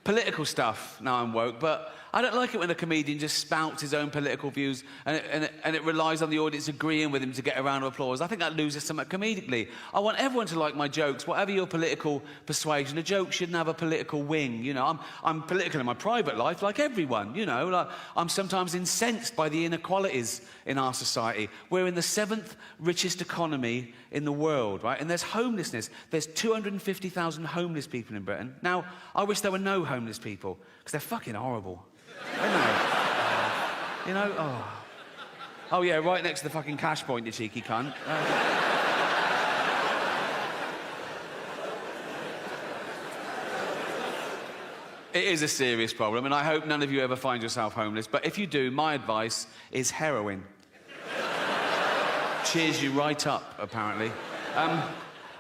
political stuff now I'm woke, but I don't like it when a comedian just spouts his own political views and it relies on the audience agreeing with him to get a round of applause. I think that loses something comedically. I want everyone to like my jokes, whatever your political persuasion. A joke shouldn't have a political wing, you know. I'm political in my private life, like everyone, you know. Like, I'm sometimes incensed by the inequalities in our society. We're in the 7th richest economy in the world, right? And there's homelessness. There's 250,000 homeless people in Britain. Now, I wish there were no homeless people, because they're fucking horrible. You know, oh yeah, right next to the fucking cash point, you cheeky cunt. It is a serious problem, and I hope none of you ever find yourself homeless, but if you do, my advice is heroin. Cheers you right up, apparently.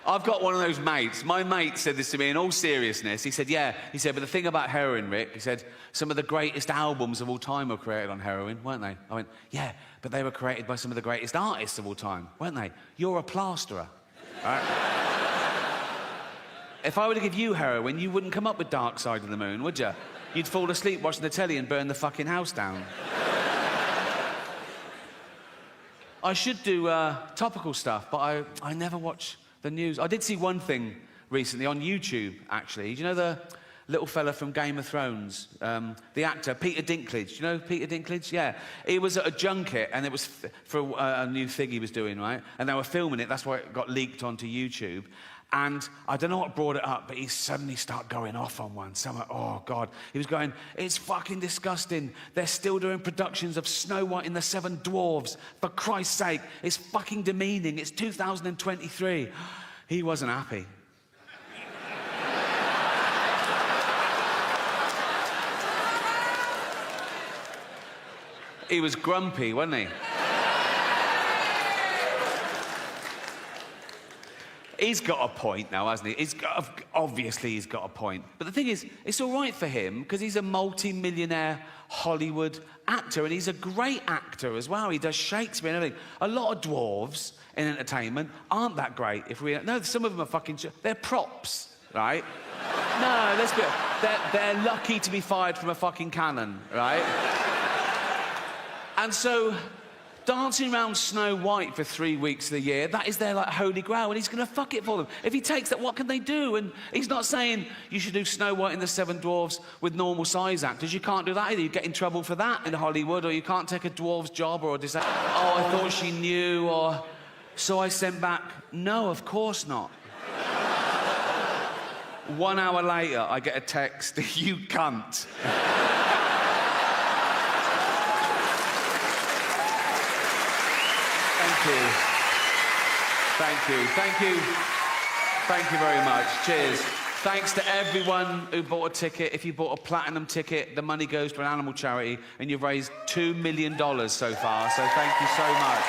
I've got one of those mates. My mate said this to me in all seriousness. He said, but the thing about heroin, Rick, he said, some of the greatest albums of all time were created on heroin, weren't they? I went, yeah, but they were created by some of the greatest artists of all time, weren't they? You're a plasterer, right? If I were to give you heroin, you wouldn't come up with Dark Side of the Moon, would you? You'd fall asleep watching the telly and burn the fucking house down. I should do topical stuff, but I never watch the news. I did see one thing recently on YouTube, actually. Do you know the little fella from Game of Thrones? The actor, Peter Dinklage. Do you know Peter Dinklage? Yeah. He was at a junket, and it was for a new thing he was doing, right? And they were filming it. That's why it got leaked onto YouTube. And I don't know what brought it up, but he suddenly started going off on one. So I'm like, oh, God. He was going, it's fucking disgusting. They're still doing productions of Snow White and the Seven Dwarfs. For Christ's sake, it's fucking demeaning. It's 2023. He wasn't happy. He was grumpy, wasn't he? He's got a point now, hasn't he? Obviously he's got a point. But the thing is, it's all right for him, because he's a multi-millionaire Hollywood actor, and he's a great actor as well. He does Shakespeare and everything. A lot of dwarves in entertainment aren't that great. No, some of them are fucking... They're props, right? No, let's be... They're lucky to be fired from a fucking cannon, right? And so... dancing around Snow White for 3 weeks of the year, that is their like holy grail, and he's going to fuck it for them. If he takes that, what can they do? And he's not saying you should do Snow White and the Seven Dwarfs with normal size actors. You can't do that either. You get in trouble for that in Hollywood, or you can't take a dwarf's job, or just say, oh, I thought she knew, or so I sent back. No, of course not. 1 hour later, I get a text, you cunt. Thank you very much. Cheers. Thanks to everyone who bought a ticket. If you bought a platinum ticket, the money goes to an animal charity, and you've raised $2 million so far, so thank you so much.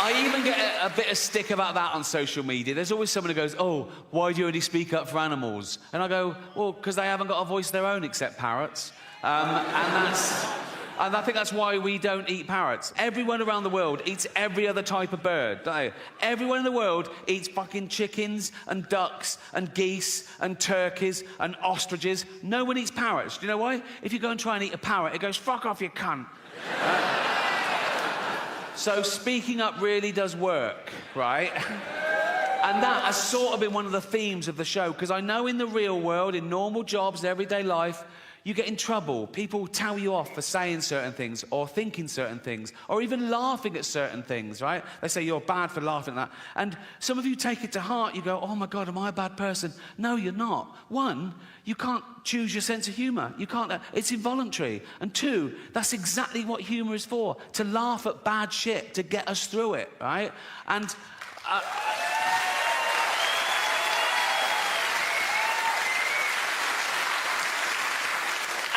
I even get a bit of stick about that on social media. There's always someone who goes, oh, why do you only speak up for animals? And I go, well, because they haven't got a voice of their own except parrots. And I think that's why we don't eat parrots. Everyone around the world eats every other type of bird, don't they? Everyone in the world eats fucking chickens and ducks and geese and turkeys and ostriches. No one eats parrots. Do you know why? If you go and try and eat a parrot, it goes, fuck off, you cunt. So speaking up really does work, right? And that has sort of been one of the themes of the show, because I know in the real world, in normal jobs, everyday life, you get in trouble. People tell you off for saying certain things, or thinking certain things, or even laughing at certain things, right? They say you're bad for laughing at that. And some of you take it to heart. You go, oh my God, am I a bad person? No, you're not. One, you can't choose your sense of humour. You can't, it's involuntary. And two, that's exactly what humour is for, to laugh at bad shit, to get us through it, right? And...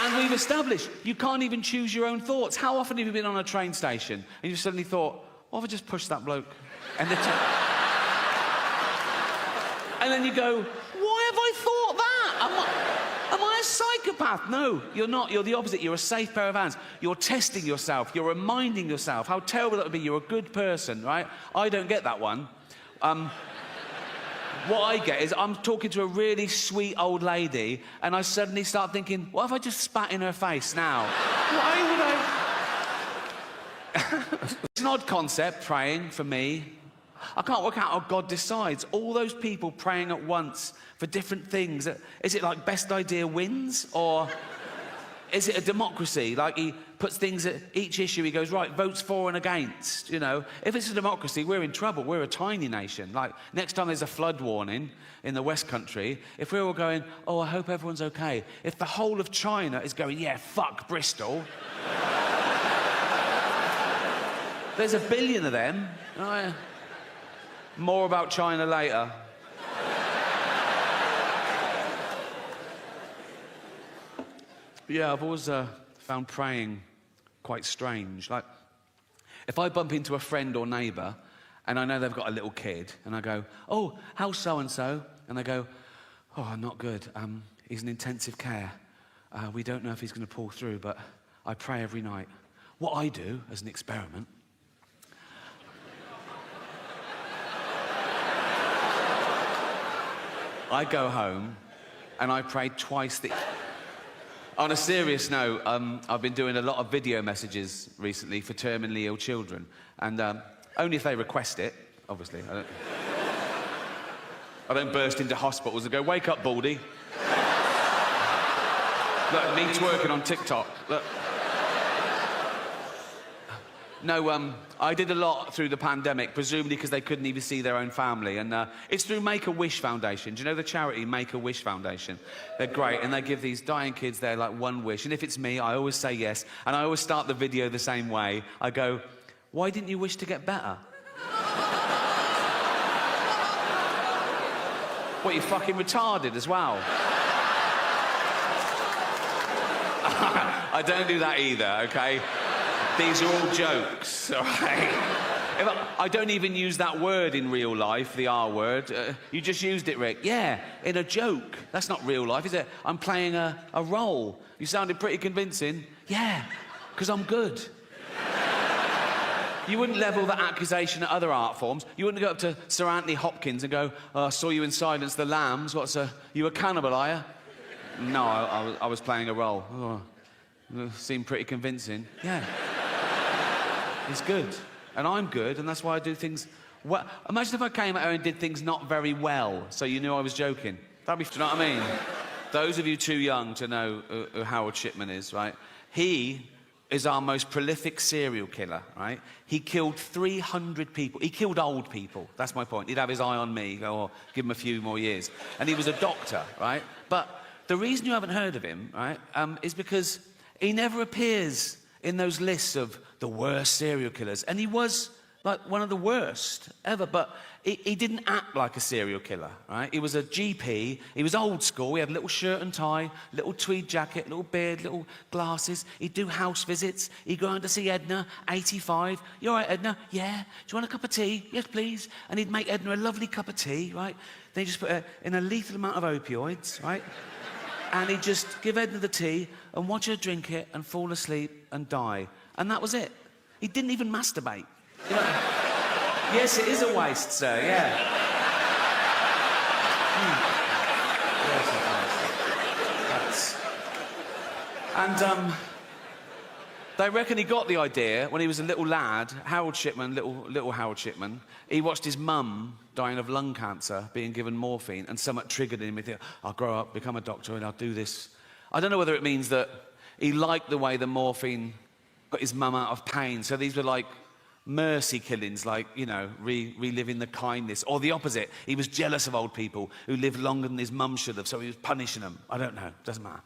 And we've established you can't even choose your own thoughts. How often have you been on a train station and you suddenly thought, what if I just pushed that bloke? And then you go, why have I thought that? Am I a psychopath? No, you're not. You're the opposite. You're a safe pair of hands. You're testing yourself. You're reminding yourself how terrible that would be. You're a good person, right? I don't get that one. What I get is I'm talking to a really sweet old lady, and I suddenly start thinking, what if I just spat in her face now? Why would I? It's an odd concept, praying, for me. I can't work out how God decides. All those people praying at once for different things. Is it like best idea wins? Or is it a democracy? Like he puts things at each issue, he goes, right, votes for and against, you know? If it's a democracy, we're in trouble. We're a tiny nation. Like, next time there's a flood warning in the West Country, if we're all going, oh, I hope everyone's okay. If the whole of China is going, yeah, fuck Bristol. There's a billion of them. More about China later. Yeah, I've always found praying quite strange. Like, if I bump into a friend or neighbour and I know they've got a little kid, and I go, oh, how's so-and-so? And they go, oh, not good. He's in intensive care. We don't know if he's going to pull through, but I pray every night. What I do, as an experiment, I go home and I pray twice the... On a serious note, I've been doing a lot of video messages recently for terminally ill children, and only if they request it, obviously. I don't burst into hospitals and go, wake up, Baldy. Look, me twerking on TikTok. Look. No, I did a lot through the pandemic, presumably because they couldn't even see their own family. And it's through Make-A-Wish Foundation. Do you know the charity Make-A-Wish Foundation? They're great, and they give these dying kids their, like, one wish. And if it's me, I always say yes. And I always start the video the same way. I go, why didn't you wish to get better? What, you fucking retarded as well? I don't do that either, okay? These are all jokes, all right? I don't even use that word in real life, the R word. You just used it, Rick. Yeah, in a joke. That's not real life, is it? I'm playing a role. You sounded pretty convincing. Yeah, because I'm good. You wouldn't level that accusation at other art forms. You wouldn't go up to Sir Anthony Hopkins and go, oh, I saw you in Silence the Lambs. You a cannibal, are you? No, I was playing a role. Oh. Seemed pretty convincing. Yeah. He's good. And I'm good, and that's why I do things well. Imagine if I came at her and did things not very well, so you knew I was joking. That'd be, do you know what I mean? Those of you too young to know who Harold Shipman is, right? He is our most prolific serial killer, right? He killed 300 people. He killed old people. That's my point. He'd have his eye on me, go, oh, give him a few more years. And he was a doctor, right? But the reason you haven't heard of him, right, is because he never appears in those lists of the worst serial killers. And he was like one of the worst ever, but he didn't act like a serial killer, right? He was a GP, he was old school, he had a little shirt and tie, little tweed jacket, little beard, little glasses. He'd do house visits, he'd go around to see Edna, 85. You all right, Edna? Yeah. Do you want a cup of tea? Yes, please. And he'd make Edna a lovely cup of tea, right? Then he'd just put her in a lethal amount of opioids, right? And he'd just give Edna the tea and watch her drink it and fall asleep and die. And that was it. He didn't even masturbate. You know? Yes, it is a waste, sir, yeah. Yes, it is. And they reckon he got the idea when he was a little lad, Harold Shipman, little Harold Shipman. He watched his mum dying of lung cancer, being given morphine, and somewhat triggered him. He thought, I'll grow up, become a doctor, and I'll do this. I don't know whether it means that he liked the way the morphine got his mum out of pain. So these were like mercy killings, like, you know, reliving the kindness. Or the opposite, he was jealous of old people who lived longer than his mum should have, so he was punishing them. I don't know, doesn't matter.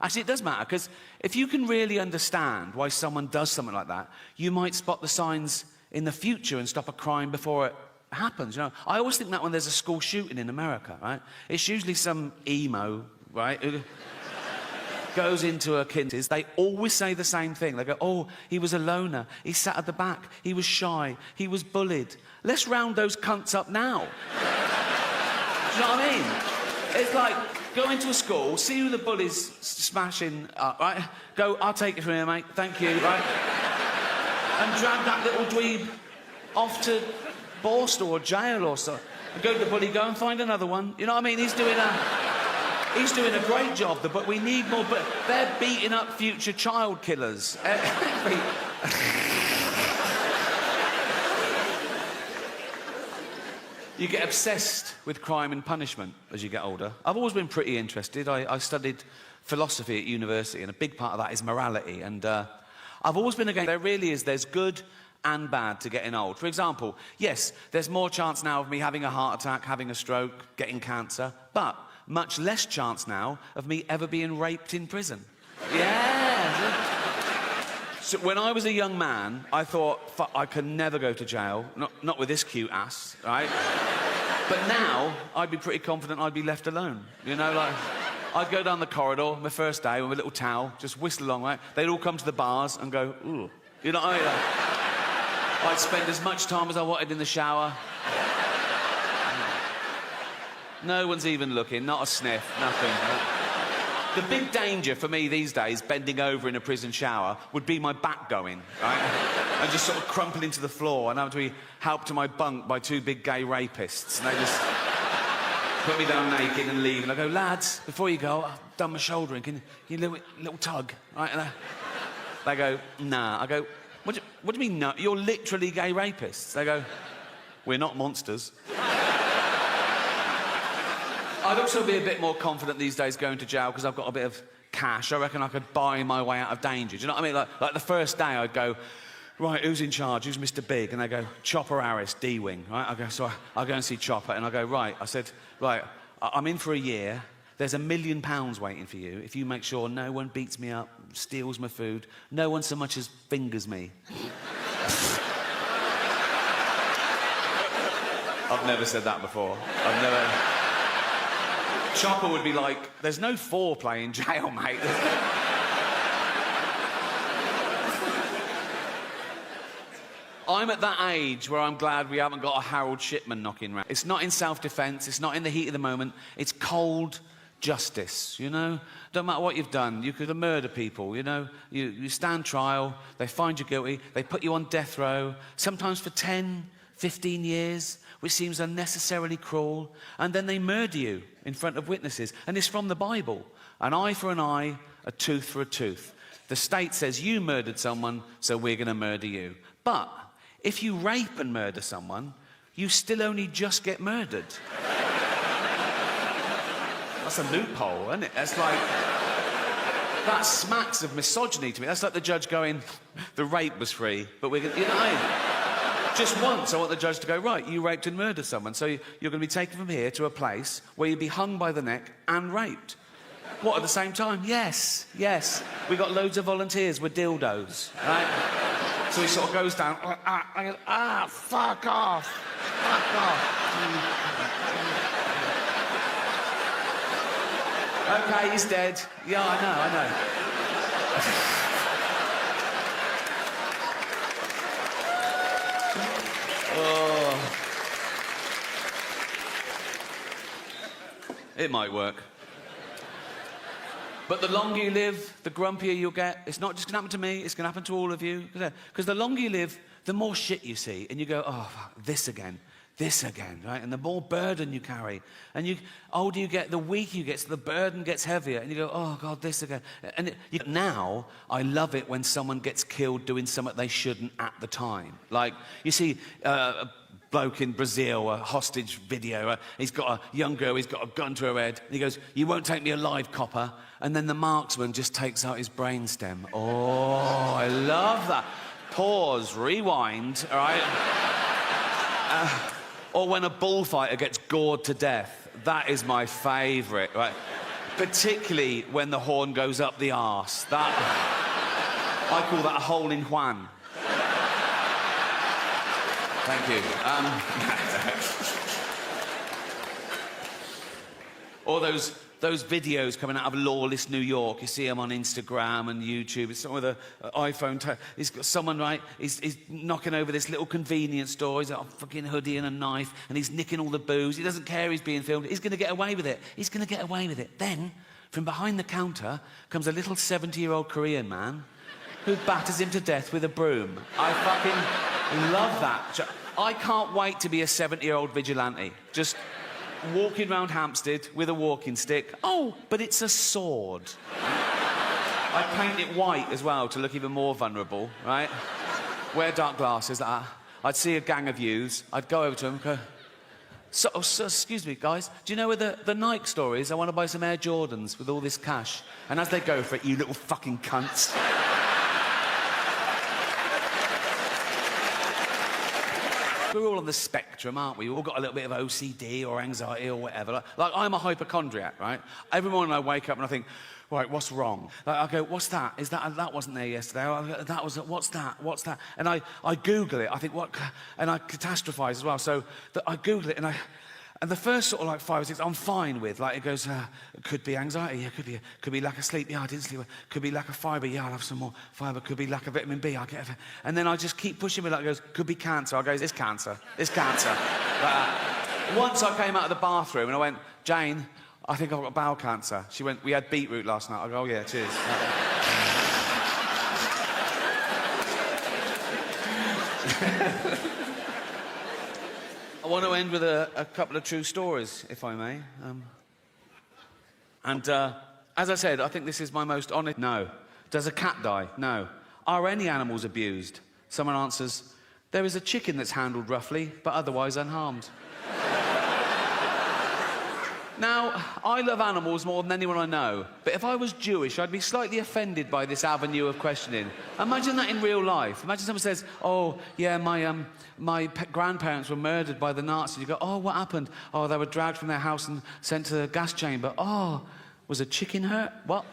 Actually, it does matter, because if you can really understand why someone does something like that, you might spot the signs in the future and stop a crime before it happens. You know, I always think that when there's a school shooting in America, right, it's usually some emo, right, who goes into a kindergarten. They always say the same thing. They go, oh, he was a loner, he sat at the back, he was shy, he was bullied. Let's round those cunts up now. Do you know what I mean? It's like, go into a school, see who the bully's smashing up, right? Go, I'll take it from here, mate, thank you, right? And drag that little dweeb off to Borstal or jail or so. And go to the bully, go and find another one. You know what I mean? He's doing a great job, but we need more. But they're beating up future child killers. You get obsessed with crime and punishment as you get older. I've always been pretty interested. I studied philosophy at university, and a big part of that is morality. And I've always been against. There's good and bad to getting old. For example, yes, there's more chance now of me having a heart attack, having a stroke, getting cancer, but much less chance now of me ever being raped in prison. Yeah. So when I was a young man, I thought, I can never go to jail, not with this cute ass, right? But now, I'd be pretty confident I'd be left alone. You know, like, I'd go down the corridor, my first day, with a little towel, just whistle along, right? They'd all come to the bars and go, ooh. You know what I mean? Like, I'd spend as much time as I wanted in the shower. No one's even looking, not a sniff, nothing. The big danger for me these days, bending over in a prison shower, would be my back going, right? And just sort of crumpling to the floor and having to be helped to my bunk by two big gay rapists. And they just put me down naked and leave. And I go, lads, before you go, I've done my shouldering. Can you little tug, right? And they go, nah. I go, what do you mean, no? You're literally gay rapists. They go, we're not monsters. I'd also be a bit more confident these days going to jail because I've got a bit of cash. I reckon I could buy my way out of danger. Do you know what I mean? Like the first day I'd go, right, who's in charge? Who's Mr. Big? And they go, Chopper Harris, D-Wing, right? I go, so I go and see Chopper and I go, right. I said, right, I'm in for a year. There's £1 million waiting for you if you make sure no one beats me up, steals my food, no one so much as fingers me. I've never said that before. I've never... Chopper would be like, there's no foreplay in jail, mate. I'm at that age where I'm glad we haven't got a Harold Shipman knocking round. It's not in self-defence, it's not in the heat of the moment, it's cold justice, you know? Don't matter what you've done, you could have murdered people, you know? You stand trial, they find you guilty, they put you on death row, sometimes for 10, 15 years, which seems unnecessarily cruel, and then they murder you in front of witnesses. And it's from the Bible. An eye for an eye, a tooth for a tooth. The state says you murdered someone, so we're going to murder you. But if you rape and murder someone, you still only just get murdered. That's a loophole, isn't it? That's like... That smacks of misogyny to me. That's like the judge going, the rape was free, but we're going to... You know what I mean? Just once, I want the judge to go, right, you raped and murdered someone, so you're going to be taken from here to a place where you'll be hung by the neck and raped. What, at the same time? Yes, yes. We got loads of volunteers with dildos, right? So he sort of goes down, fuck off, fuck off. Okay, he's dead. Yeah, I know. Oh. It might work. But the longer you live, the grumpier you'll get. It's not just going to happen to me, it's going to happen to all of you. Because the longer you live, the more shit you see. And you go, oh, fuck, this again, right? And the more burden you carry. And the older you get, the weaker you get, so the burden gets heavier. And you go, oh, God, this again. And now, I love it when someone gets killed doing something they shouldn't at the time. Like, you see a bloke in Brazil, a hostage video, he's got a young girl, he's got a gun to her head, and he goes, you won't take me alive, copper. And then the marksman just takes out his brainstem. Oh, I love that. Pause, rewind, all right? Or when a bullfighter gets gored to death. That is my favourite, right? Particularly when the horn goes up the arse. That, I call that a hole in Juan. Thank you. Or those videos coming out of lawless New York. You see them on Instagram and YouTube. It's someone with an iPhone. He's got someone, right, he's knocking over this little convenience store. He's got a fucking hoodie and a knife, and he's nicking all the booze. He doesn't care he's being filmed. He's going to get away with it. He's going to get away with it. Then, from behind the counter, comes a little 70-year-old Korean man who batters him to death with a broom. I fucking love that. I can't wait to be a 70-year-old vigilante. Just walking around Hampstead with a walking stick. Oh, but it's a sword. I paint it white as well to look even more vulnerable, right? Wear dark glasses. I'd see a gang of youths. I'd go over to them and go, so, excuse me, guys, do you know where the Nike store is? I want to buy some Air Jordans with all this cash. And as they go for it, you little fucking cunts. We're all on the spectrum, aren't we? We've all got a little bit of OCD or anxiety or whatever. Like I'm a hypochondriac, right? Every morning I wake up and I think, right, what's wrong? Like, I go, what's that? Is that wasn't there yesterday? That was, what's that? What's that? And I Google it. I think, what? And I catastrophize as well. So I Google it and the first sort of like 5 or 6 I'm fine with. Like it goes, it could be anxiety, yeah, could be lack of sleep, yeah, I didn't sleep. Could be lack of fibre, yeah, I'll have some more fibre. Could be lack of vitamin B, I'll get it. And then I just keep pushing me like it goes, could be cancer. I go, it's cancer, it's cancer. Once I came out of the bathroom and I went, Jane, I think I've got bowel cancer. She went, we had beetroot last night. I go, oh yeah, cheers. I want to end with a couple of true stories, if I may. As I said, I think this is my most honest... No. Does a cat die? No. Are any animals abused? Someone answers, there is a chicken that's handled roughly, but otherwise unharmed. Now, I love animals more than anyone I know, but if I was Jewish, I'd be slightly offended by this avenue of questioning. Imagine that in real life. Imagine someone says, oh, yeah, my grandparents were murdered by the Nazis. You go, oh, what happened? Oh, they were dragged from their house and sent to the gas chamber. Oh, was a chicken hurt? What?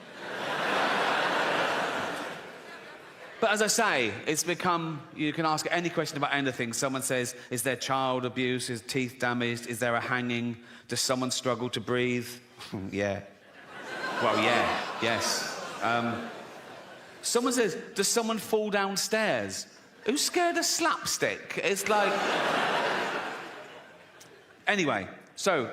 But as I say, it's become, you can ask any question about anything. Someone says, is there child abuse? Is teeth damaged? Is there a hanging? Does someone struggle to breathe? Yeah. Well, yeah, yes. Someone says, does someone fall downstairs? Who's scared of slapstick? It's like... Anyway, so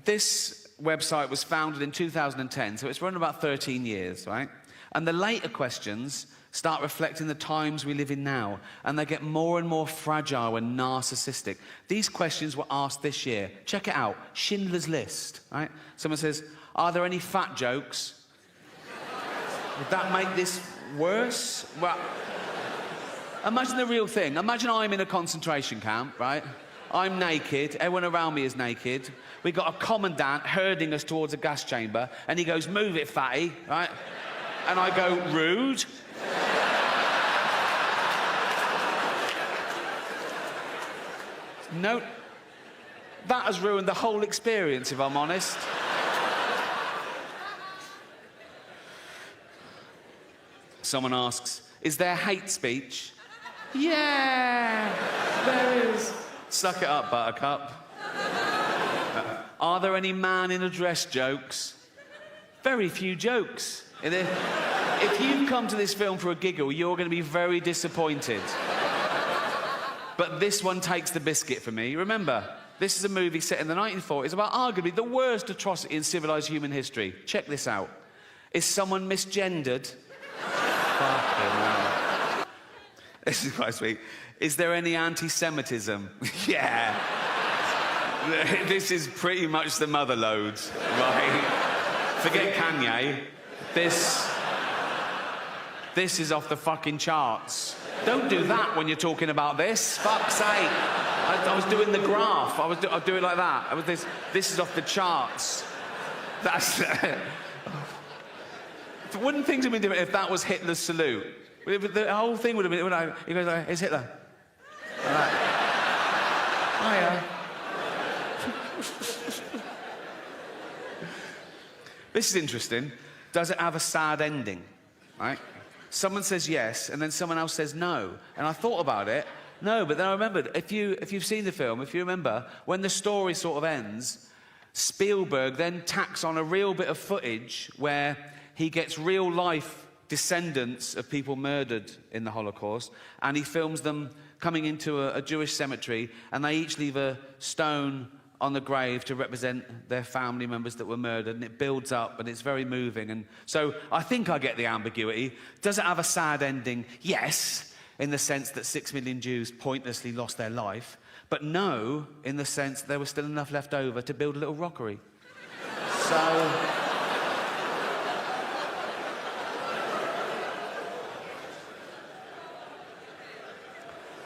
this website was founded in 2010, so it's run about 13 years, right? And the later questions start reflecting the times we live in now, and they get more and more fragile and narcissistic. These questions were asked this year. Check it out. Schindler's List, right? Someone says, are there any fat jokes? Would that make this Worse? Well, imagine the real thing. Imagine I'm in a concentration camp, right? I'm naked, everyone around me is naked. We got a commandant herding us towards a gas chamber, and he goes, "Move it, fatty," right? And I go, "Rude." No, that has ruined the whole experience, if I'm honest. Someone asks, "Is there hate speech?" Yeah, there is. Suck it up, Buttercup. Are there any man in a dress jokes? Very few jokes. If you've come to this film for a giggle, you're going to be very disappointed. But this one takes the biscuit for me. Remember, this is a movie set in the 1940s about arguably the worst atrocity in civilized human history. Check this out. Is someone misgendered? Fucking hell. This is quite sweet. Is there any anti-Semitism? Yeah. This is pretty much the mother load, right? Forget Kanye. This is off the fucking charts. Don't do that when you're talking about this. Fuck's sake. I was doing the graph. I was doing like that. This is off the charts. That's... Wouldn't things have been different if that was Hitler's salute? The whole thing would have been... He goes like, "It's Hitler." Like, "Hiya." This is interesting. Does it have a sad ending? Right? Someone says yes, and then someone else says no. And I thought about it. No, but then I remembered, if you've seen the film, if you remember, when the story sort of ends, Spielberg then tacks on a real bit of footage where he gets real-life descendants of people murdered in the Holocaust, and he films them coming into a Jewish cemetery, and they each leave a stone on the grave to represent their family members that were murdered, and it builds up, and it's very moving. And so I think I get the ambiguity. Does it have a sad ending? Yes, in the sense that 6 million Jews pointlessly lost their life, but no, in the sense there was still enough left over to build a little rockery. So...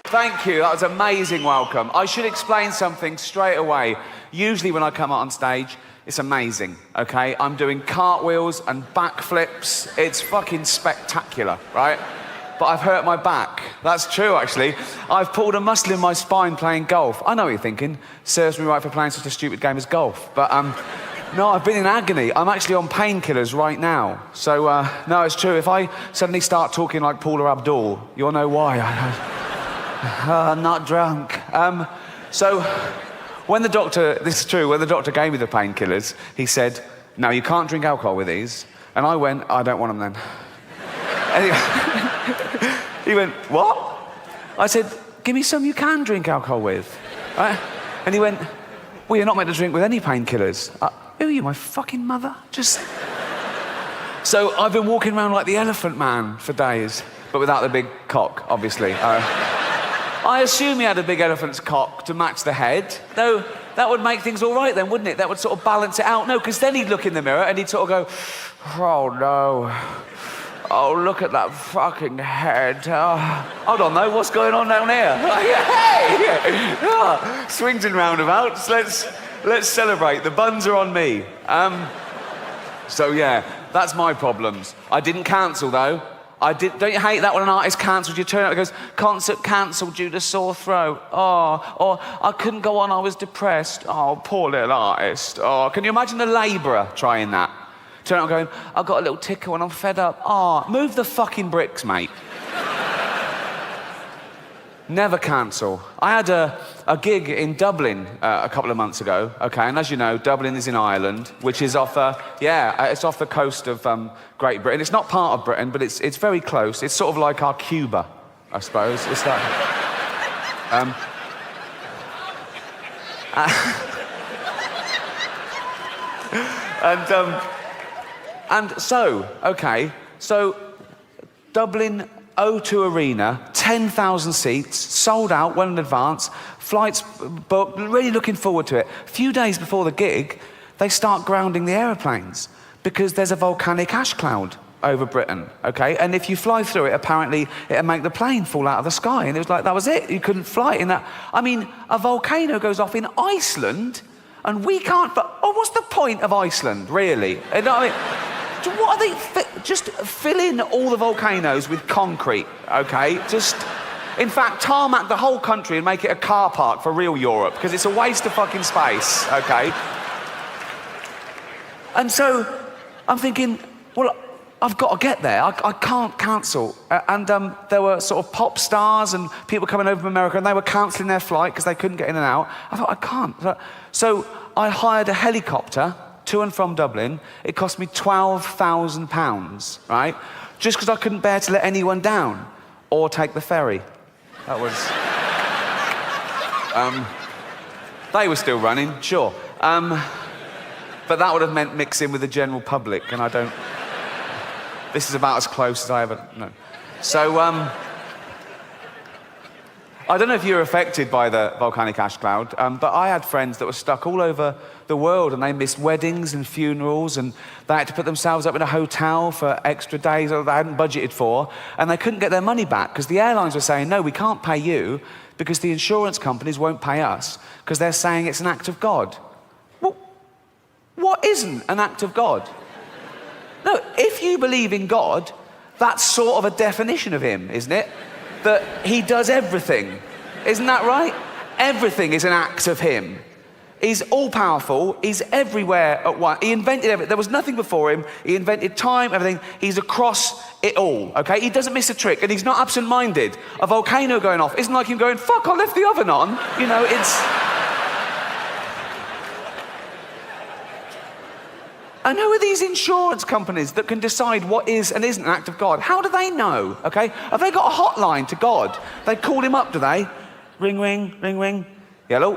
Thank you, that was an amazing welcome. I should explain something straight away. Usually when I come out on stage, it's amazing, okay? I'm doing cartwheels and backflips. It's fucking spectacular, right? But I've hurt my back. That's true, actually. I've pulled a muscle in my spine playing golf. I know what you're thinking. Serves me right for playing such a stupid game as golf. But, no, I've been in agony. I'm actually on painkillers right now. So, no, it's true. If I suddenly start talking like Paula Abdul, you'll know why. I'm not drunk. So, when the doctor, this is true, when the doctor gave me the painkillers, he said, "No, you can't drink alcohol with these." And I went, "I don't want them then." And he went, "What?" I said, "Give me some you can drink alcohol with." Right? And he went, "Well, you're not meant to drink with any painkillers." Who are you, my fucking mother? Just... So I've been walking around like the Elephant Man for days, but without the big cock, obviously. I assume he had a big elephant's cock to match the head. Though that would make things all right then, wouldn't it? That would sort of balance it out. No, because then he'd look in the mirror and he'd sort of go, "Oh, no. Oh, look at that fucking head. Oh, hold on, though. What's going on down here?" Hey! Oh, swings and roundabouts. Let's celebrate. The buns are on me. So, yeah, that's my problems. I didn't cancel, though. Don't you hate that when an artist cancels? You turn out and goes, "Concert cancelled due to sore throat." Oh, or "I couldn't go on, I was depressed." Oh, poor little artist. Oh, can you imagine a labourer trying that? Turn out and going, "I've got a little tickle and I'm fed up." Oh, move the fucking bricks, mate. Never cancel. I had a gig in Dublin a couple of months ago, okay, and as you know, Dublin is in Ireland, which is off, it's off the coast of Great Britain. It's not part of Britain, but it's very close. It's sort of like our Cuba, I suppose. It's like... and so, okay, so Dublin O2 Arena, 10,000 seats, sold out well in advance, flights booked, really looking forward to it. A few days before the gig, they start grounding the aeroplanes because there's a volcanic ash cloud over Britain, okay? And if you fly through it, apparently it'll make the plane fall out of the sky. And it was like, that was it. You couldn't fly in that. I mean, a volcano goes off in Iceland and we can't... Oh, what's the point of Iceland, really? You know what I mean? What are they... Just fill in all the volcanoes with concrete, okay? Just... In fact, tarmac the whole country and make it a car park for real Europe, because it's a waste of fucking space, okay? And so I'm thinking, well, I've got to get there. I can't cancel. And there were sort of pop stars and people coming over from America, and they were cancelling their flight because they couldn't get in and out. I thought, I can't. So I hired a helicopter to and from Dublin. It cost me £12,000, right? Just because I couldn't bear to let anyone down or take the ferry. That was... they were still running, sure. But that would have meant mixing with the general public, and I don't... This is about as close as I ever... No. So, I don't know if you're affected by the volcanic ash cloud, but I had friends that were stuck all over the world, and they missed weddings and funerals, and they had to put themselves up in a hotel for extra days that they hadn't budgeted for, and they couldn't get their money back because the airlines were saying, no, we can't pay you because the insurance companies won't pay us because they're saying it's an act of God. Well, what isn't an act of God? No, if you believe in God, that's sort of a definition of him, isn't it? That he does everything. Isn't that right? Everything is an act of him. He's all-powerful. He's everywhere at once. He invented everything. There was nothing before him. He invented time, everything. He's across it all, okay? He doesn't miss a trick, and he's not absent-minded. A volcano going off isn't like him going, fuck, I left the oven on. You know, it's... And who are these insurance companies that can decide what is and isn't an act of God? How do they know, okay? Have they got a hotline to God? They call him up, do they? Ring, ring, ring, ring. Hello?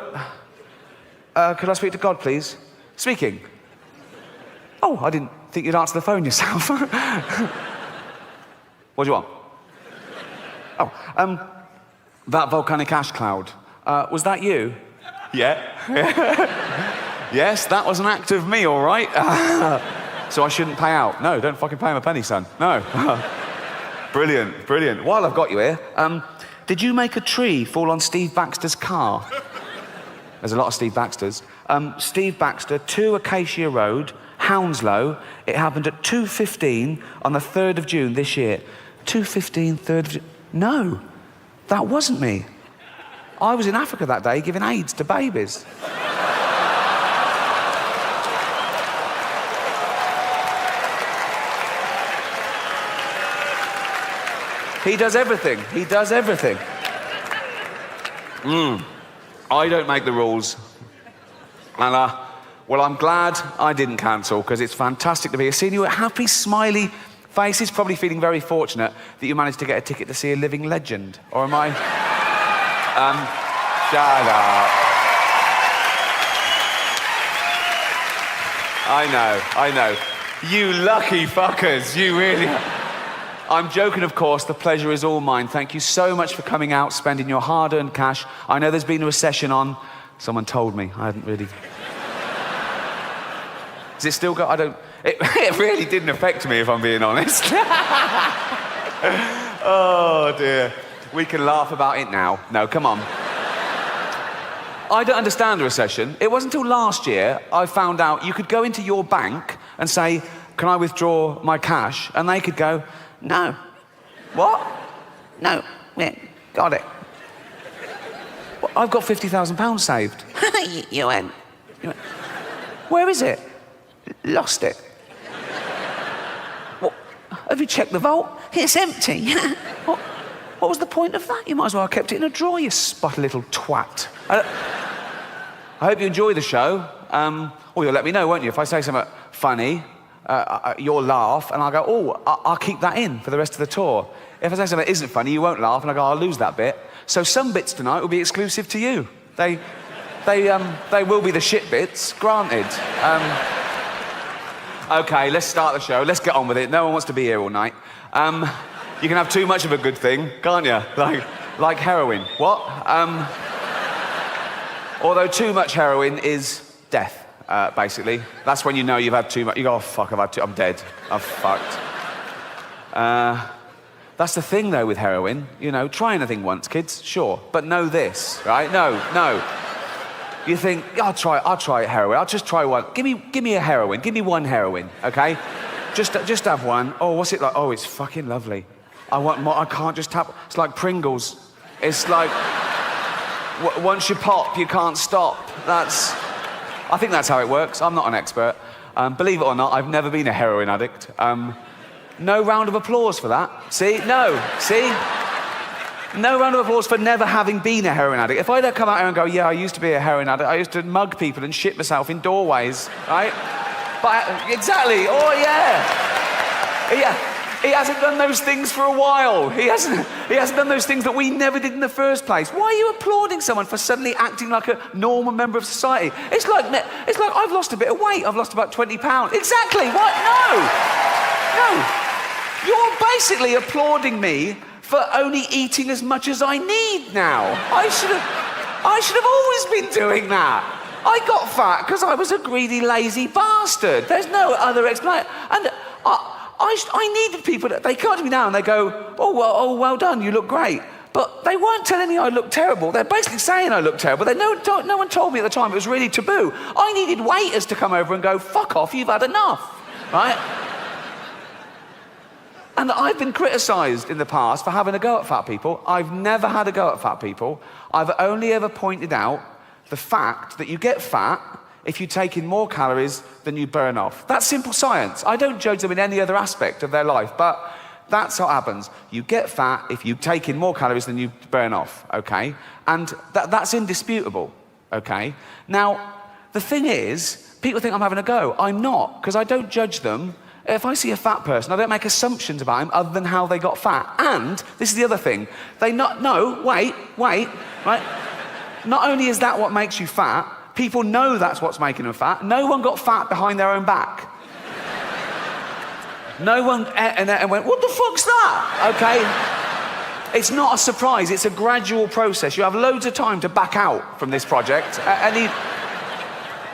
Could I speak to God, please? Speaking. Oh, I didn't think you'd answer the phone yourself. What do you want? Oh, that volcanic ash cloud. Was that you? Yeah. Yes, that was an act of me, all right. So I shouldn't pay out. No, don't fucking pay him a penny, son. No. Brilliant, brilliant. While I've got you here, did you make a tree fall on Steve Baxter's car? There's a lot of Steve Baxters. Steve Baxter, 2 Acacia Road, Hounslow. It happened at 2:15 on the 3rd of June this year. 2:15, 3rd of June. No, that wasn't me. I was in Africa that day giving AIDS to babies. He does everything. He does everything. I don't make the rules. And, well, I'm glad I didn't cancel, because it's fantastic to be here. Seeing you at happy, smiley faces, probably feeling very fortunate that you managed to get a ticket to see a living legend. Or am I... shut up. I know. You lucky fuckers, you really... I'm joking, of course. The pleasure is all mine. Thank you so much for coming out, spending your hard-earned cash. I know there's been a recession on. Someone told me. I hadn't really... Is it still got... I don't... It really didn't affect me, if I'm being honest. Oh, dear. We can laugh about it now. No, come on. I don't understand a recession. It wasn't until last year I found out you could go into your bank and say, can I withdraw my cash? And they could go... No. What? No. Yeah, got it. Well, I've got £50,000 saved. You went. Where is it? Lost it. What? Have you checked the vault? It's empty. What was the point of that? You might as well have kept it in a drawer, you spot little twat. I hope you enjoy the show. Well, you'll let me know, won't you? If I say something funny, you'll laugh, and I'll go, oh, I'll keep that in for the rest of the tour. If I say something that isn't funny, you won't laugh, and I'll go, I'll lose that bit. So some bits tonight will be exclusive to you. They will be the shit bits, granted. Okay, let's start the show. Let's get on with it. No one wants to be here all night. You can have too much of a good thing, can't you? Like heroin. What? Although too much heroin is death. Basically. That's when you know you've had too much. You go, oh, fuck, I'm dead. I've fucked. That's the thing, though, with heroin. You know, try anything once, kids, sure. But know this, right? No. You think, I'll try heroin. I'll just try one. Give me a heroin. Give me one heroin, okay? Just have one. Oh, what's it like? Oh, it's fucking lovely. I want more. I can't just tap. It's like Pringles. It's like, once you pop, you can't stop. I think that's how it works. I'm not an expert. Believe it or not, I've never been a heroin addict. No round of applause for that. See? No round of applause for never having been a heroin addict. If I'd come out here and go, yeah, I used to be a heroin addict, I used to mug people and shit myself in doorways, right? But, exactly, oh yeah. He hasn't done those things for a while. He hasn't done those things that we never did in the first place. Why are you applauding someone for suddenly acting like a normal member of society? It's like I've lost a bit of weight. I've lost about 20 pounds. Exactly, what? No. You're basically applauding me for only eating as much as I need now. I should have always been doing that. I got fat because I was a greedy, lazy bastard. There's no other explanation. And I needed people that they come to me now and they go, oh, well done, you look great. But they weren't telling me I looked terrible. They're basically saying I look terrible. No one told me at the time. It was really taboo. I needed waiters to come over and go, fuck off, you've had enough, right? And I've been criticised in the past for having a go at fat people. I've never had a go at fat people. I've only ever pointed out the fact that you get fat if you take in more calories than you burn off. That's simple science. I don't judge them in any other aspect of their life, but that's what happens. You get fat if you take in more calories than you burn off, okay? And that's indisputable, okay? Now, the thing is, people think I'm having a go. I'm not, because I don't judge them. If I see a fat person, I don't make assumptions about him other than how they got fat. And, this is the other thing, wait, right? Not only is that what makes you fat, people know that's what's making them fat. No one got fat behind their own back. No one and went, what the fuck's that? Okay? It's not a surprise, it's a gradual process. You have loads of time to back out from this project.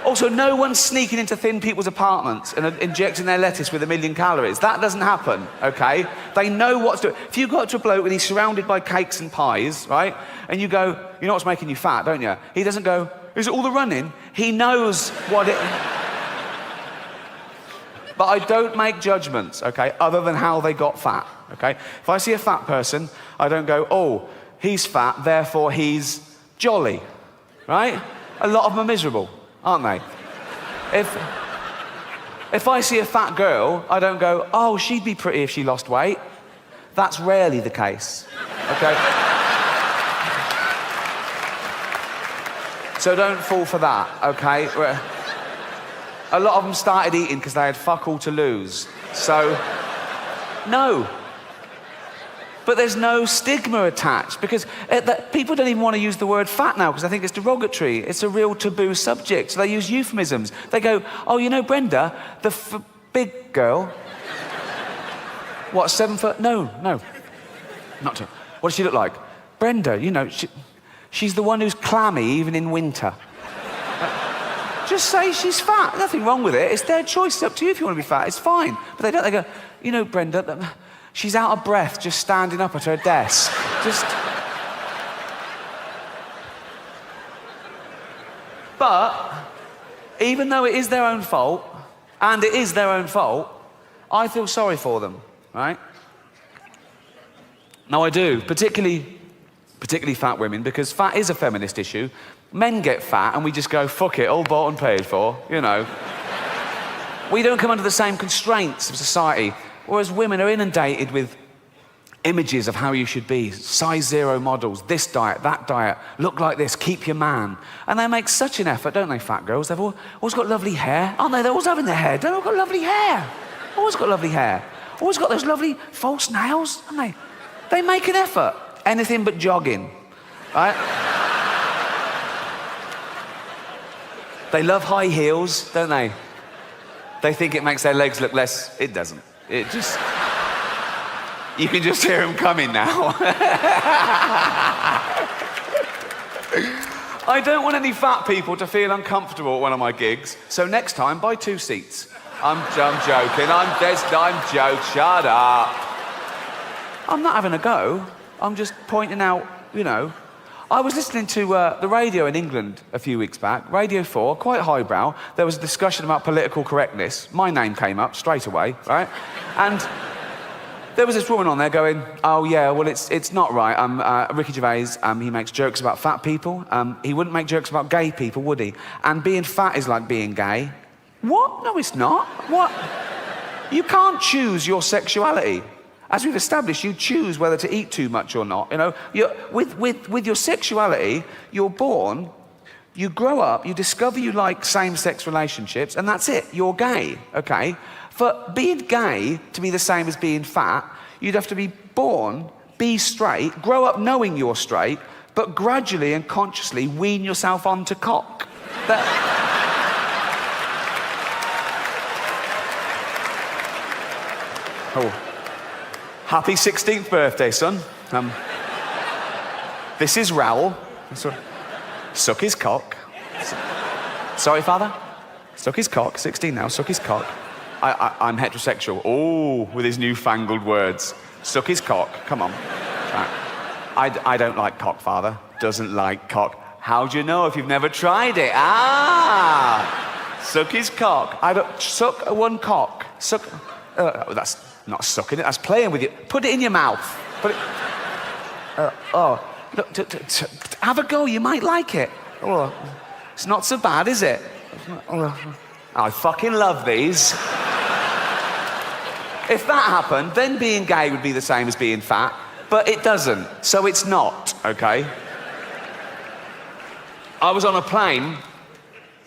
Also, no one's sneaking into thin people's apartments and injecting their lettuce with 1 million calories. That doesn't happen, okay? They know what's doing. If you go up to a bloke and he's surrounded by cakes and pies, right? And you go, you know what's making you fat, don't you? He doesn't go, is it all the running? He knows what it... But I don't make judgments, okay, other than how they got fat, okay? If I see a fat person, I don't go, oh, he's fat, therefore he's jolly, right? A lot of them are miserable, aren't they? If I see a fat girl, I don't go, oh, she'd be pretty if she lost weight. That's rarely the case, okay? So don't fall for that, okay? A lot of them started eating because they had fuck all to lose. So, no. But there's no stigma attached because people don't even want to use the word fat now because I think it's derogatory. It's a real taboo subject. So they use euphemisms. They go, oh, you know Brenda, the big girl. What, 7 foot? No. Not 2. What does she look like? Brenda, you know, she's the one who's clammy even in winter. Just say she's fat. Nothing wrong with it. It's their choice. It's up to you if you want to be fat. It's fine. But they don't. They go, you know, Brenda, she's out of breath just standing up at her desk. But even though it is their own fault, and it is their own fault, I feel sorry for them, right? No, I do. Particularly fat women, because fat is a feminist issue. Men get fat and we just go, fuck it, all bought and paid for, you know. We don't come under the same constraints of society, whereas women are inundated with images of how you should be, size 0 models, this diet, that diet, look like this, keep your man. And they make such an effort, don't they, fat girls? They've always got lovely hair, aren't they? They're always having their hair. They've all got lovely hair. Always got lovely hair. Always got those lovely false nails, haven't they? They make an effort. Anything but jogging, right? They love high heels, don't they? They think it makes their legs look less... It doesn't. It just... You can just hear them coming now. I don't want any fat people to feel uncomfortable at one of my gigs, so next time, buy 2 seats. I'm joking. I'm joking. Shut up. I'm not having a go. I'm just pointing out, you know. I was listening to the radio in England a few weeks back, Radio 4, quite highbrow. There was a discussion about political correctness. My name came up straight away, right? And there was this woman on there going, oh yeah, well it's not right. Ricky Gervais, he makes jokes about fat people. He wouldn't make jokes about gay people, would he? And being fat is like being gay. What? No, it's not. What? You can't choose your sexuality. As we've established, you choose whether to eat too much or not. You know, with your sexuality, you're born, you grow up, you discover you like same-sex relationships, and that's it. You're gay, okay? For being gay to be the same as being fat, you'd have to be born, be straight, grow up knowing you're straight, but gradually and consciously wean yourself onto cock. Oh. Happy 16th birthday, son. This is Raoul. Suck his cock. Sorry, father? Suck his cock. 16 now, suck his cock. I'm heterosexual. Oh, with his newfangled words. Suck his cock. Come on. Right. I don't like cock, father. Doesn't like cock. How do you know if you've never tried it? Ah! Suck his cock. Suck one cock. Suck... that's... not sucking it, that's playing with you. Put it in your mouth. Put it... look, have a go, you might like it. Oh, it's not so bad, is it? I fucking love these. If that happened, then being gay would be the same as being fat, but it doesn't, so it's not, okay? I was on a plane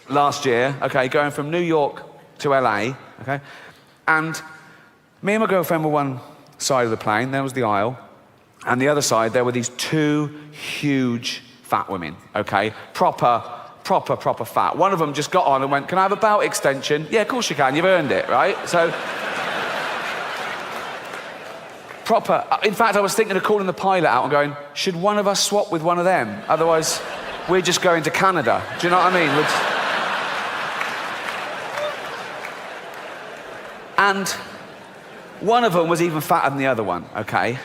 last year, okay, going from New York to LA, okay, and me and my girlfriend were one side of the plane, there was the aisle, and the other side, there were these two huge fat women, okay? Proper fat. One of them just got on and went, can I have a belt extension? Yeah, of course you can, you've earned it, right? So, proper. In fact, I was thinking of calling the pilot out and going, should one of us swap with one of them? Otherwise, we're just going to Canada. Do you know what I mean? And one of them was even fatter than the other one, okay?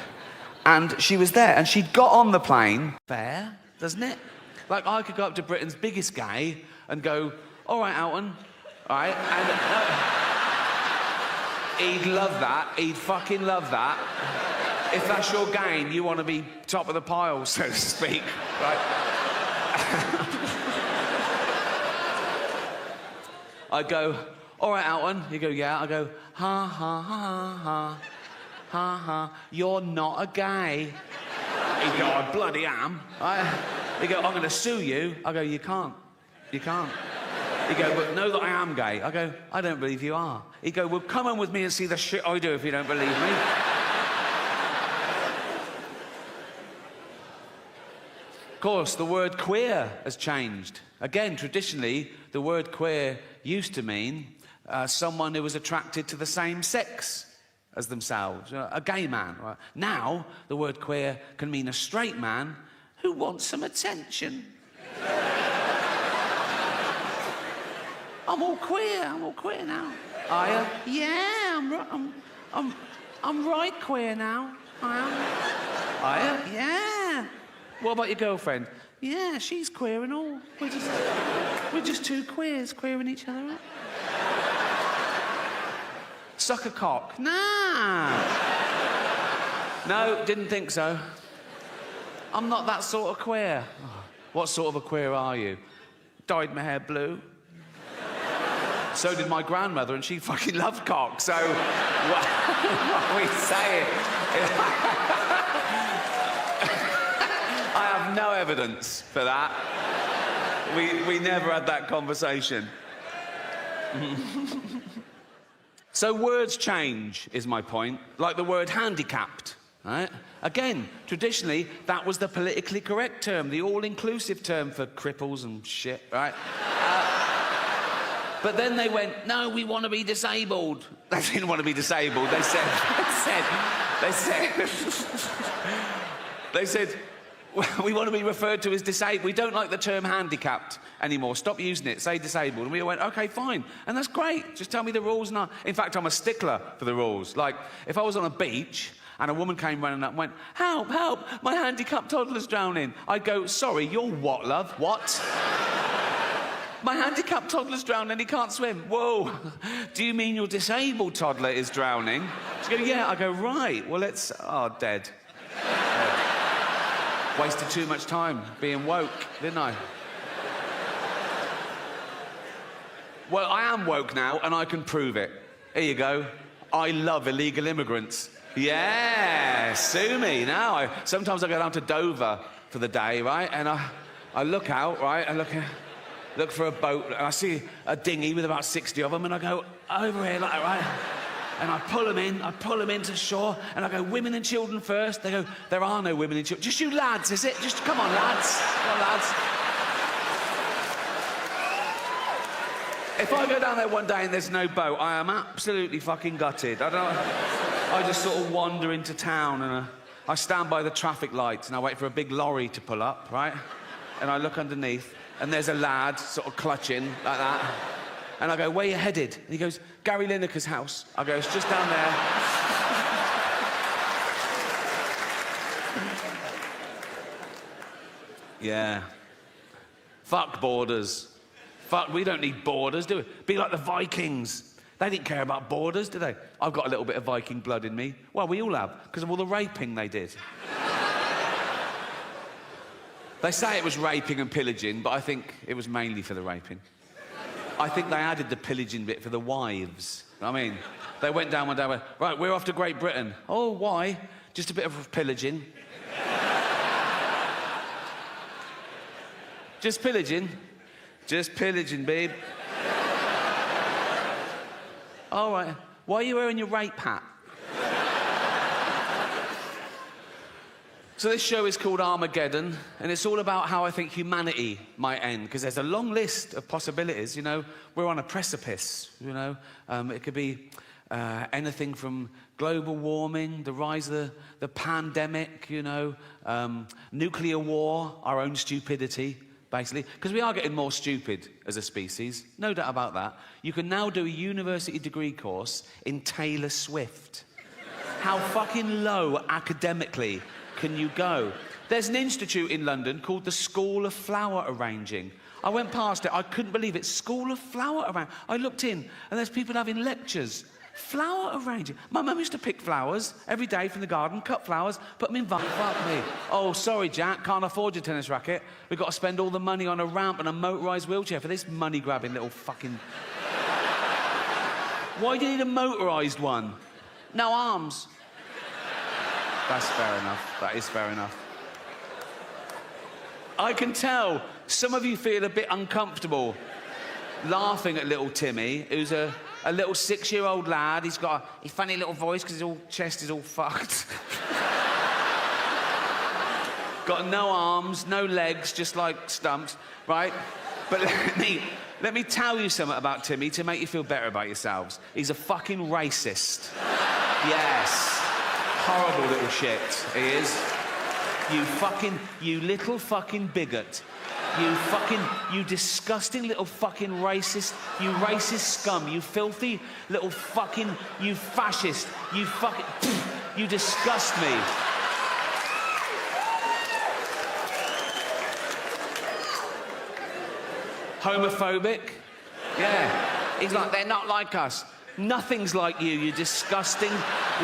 And she was there, and she'd got on the plane. Fair, doesn't it? Like, I could go up to Britain's biggest gay and go, all right, Alton, all right? And he'd love that. He'd fucking love that. If that's your game, you want to be top of the pile, so to speak, right? I'd go, all right, Alton. He'd go, yeah. I go, ha, ha, ha, ha, ha, ha. You're not a gay. He'd go, I bloody am. He'd go, I'm going to sue you. I go, you can't. You can't. He'd go, but know that I am gay. I go, I don't believe you are. He'd go, well, come on with me and see the shit I do if you don't believe me. Of course, the word queer has changed. Again, traditionally, the word queer used to mean someone who was attracted to the same sex as themselves, a gay man. Right? Now, the word queer can mean a straight man who wants some attention. I'm all queer now. Are you? Yeah, I'm right queer now. I am. Are you? Yeah. What about your girlfriend? Yeah, she's queer and all. We're just two queers queering each other up. Suck a cock? Nah. No, didn't think so. I'm not that sort of queer. What sort of a queer are you? Dyed my hair blue. So did my grandmother, and she fucking loved cock, so... what are we saying? I have no evidence for that. We never had that conversation. So words change, is my point. Like the word handicapped, right? Again, traditionally, that was the politically correct term, the all-inclusive term for cripples and shit, right? But then they went, no, we want to be disabled. They didn't want to be disabled. They said, we want to be referred to as disabled. We don't like the term handicapped anymore. Stop using it. Say disabled. And we went, okay, fine. And that's great. Just tell me the rules. In fact, I'm a stickler for the rules. Like, if I was on a beach And a woman came running up and went, help, help, my handicapped toddler's drowning. I go, sorry, you're what, love? What? My handicapped toddler's drowning, he can't swim. Whoa, do you mean your disabled toddler is drowning? She goes, yeah. I go, right, well, dead. Dead. Wasted too much time being woke, didn't I? Well, I am woke now, and I can prove it. Here you go. I love illegal immigrants. Yeah, sue me now. Sometimes I go down to Dover for the day, right? And I look out, right? I look for a boat, and I see a dinghy with about 60 of them, and I go over here, like, right? And I pull them into shore, and I go, women and children first. They go, there are no women and children. Just you lads, is it? Just come on, lads. Come on, lads. If I go down there one day and there's no boat, I am absolutely fucking gutted. I just sort of wander into town, and I stand by the traffic lights, and I wait for a big lorry to pull up, right? And I look underneath, and there's a lad sort of clutching like that. And I go, where you headed? And he goes, Gary Lineker's house. I go, it's just down there. Yeah. Fuck borders. Fuck, we don't need borders, do we? Be like the Vikings. They didn't care about borders, did they? I've got a little bit of Viking blood in me. Well, we all have, because of all the raping they did. They say it was raping and pillaging, but I think it was mainly for the raping. I think they added the pillaging bit for the wives. I mean, they went down one day and went, right, we're off to Great Britain. Oh, why? Just a bit of pillaging. Just pillaging. Just pillaging, babe. All right. Why are you wearing your rape hat? So this show is called Armageddon, and it's all about how I think humanity might end, because there's a long list of possibilities, you know. We're on a precipice, you know. It could be anything from global warming, the rise of the pandemic, you know, nuclear war, our own stupidity, basically. Because we are getting more stupid as a species, no doubt about that. You can now do a university degree course in Taylor Swift. How fucking low academically can you go? There's an institute in London called the School of Flower Arranging. I went past it, I couldn't believe it. School of Flower Arranging. I looked in, and there's people having lectures. Flower arranging. My mum used to pick flowers every day from the garden, cut flowers, put them in vase. Fuck me. Oh, sorry, Jack, can't afford your tennis racket. We've got to spend all the money on a ramp and a motorised wheelchair for this money-grabbing little fucking... Why do you need a motorised one? No arms. That's fair enough. That is fair enough. I can tell some of you feel a bit uncomfortable laughing at little Timmy, who's a little 6-year-old lad. He's got a funny little voice because his chest is all fucked. Got no arms, no legs, just like stumps, right? But let me tell you something about Timmy to make you feel better about yourselves. He's a fucking racist. Yes. Horrible little shit, he is. You little fucking bigot. You disgusting little fucking racist, you racist scum, you filthy little fucking, you fascist, you fucking, you disgust me. Homophobic? Yeah. He's like, they're not like us. Nothing's like you disgusting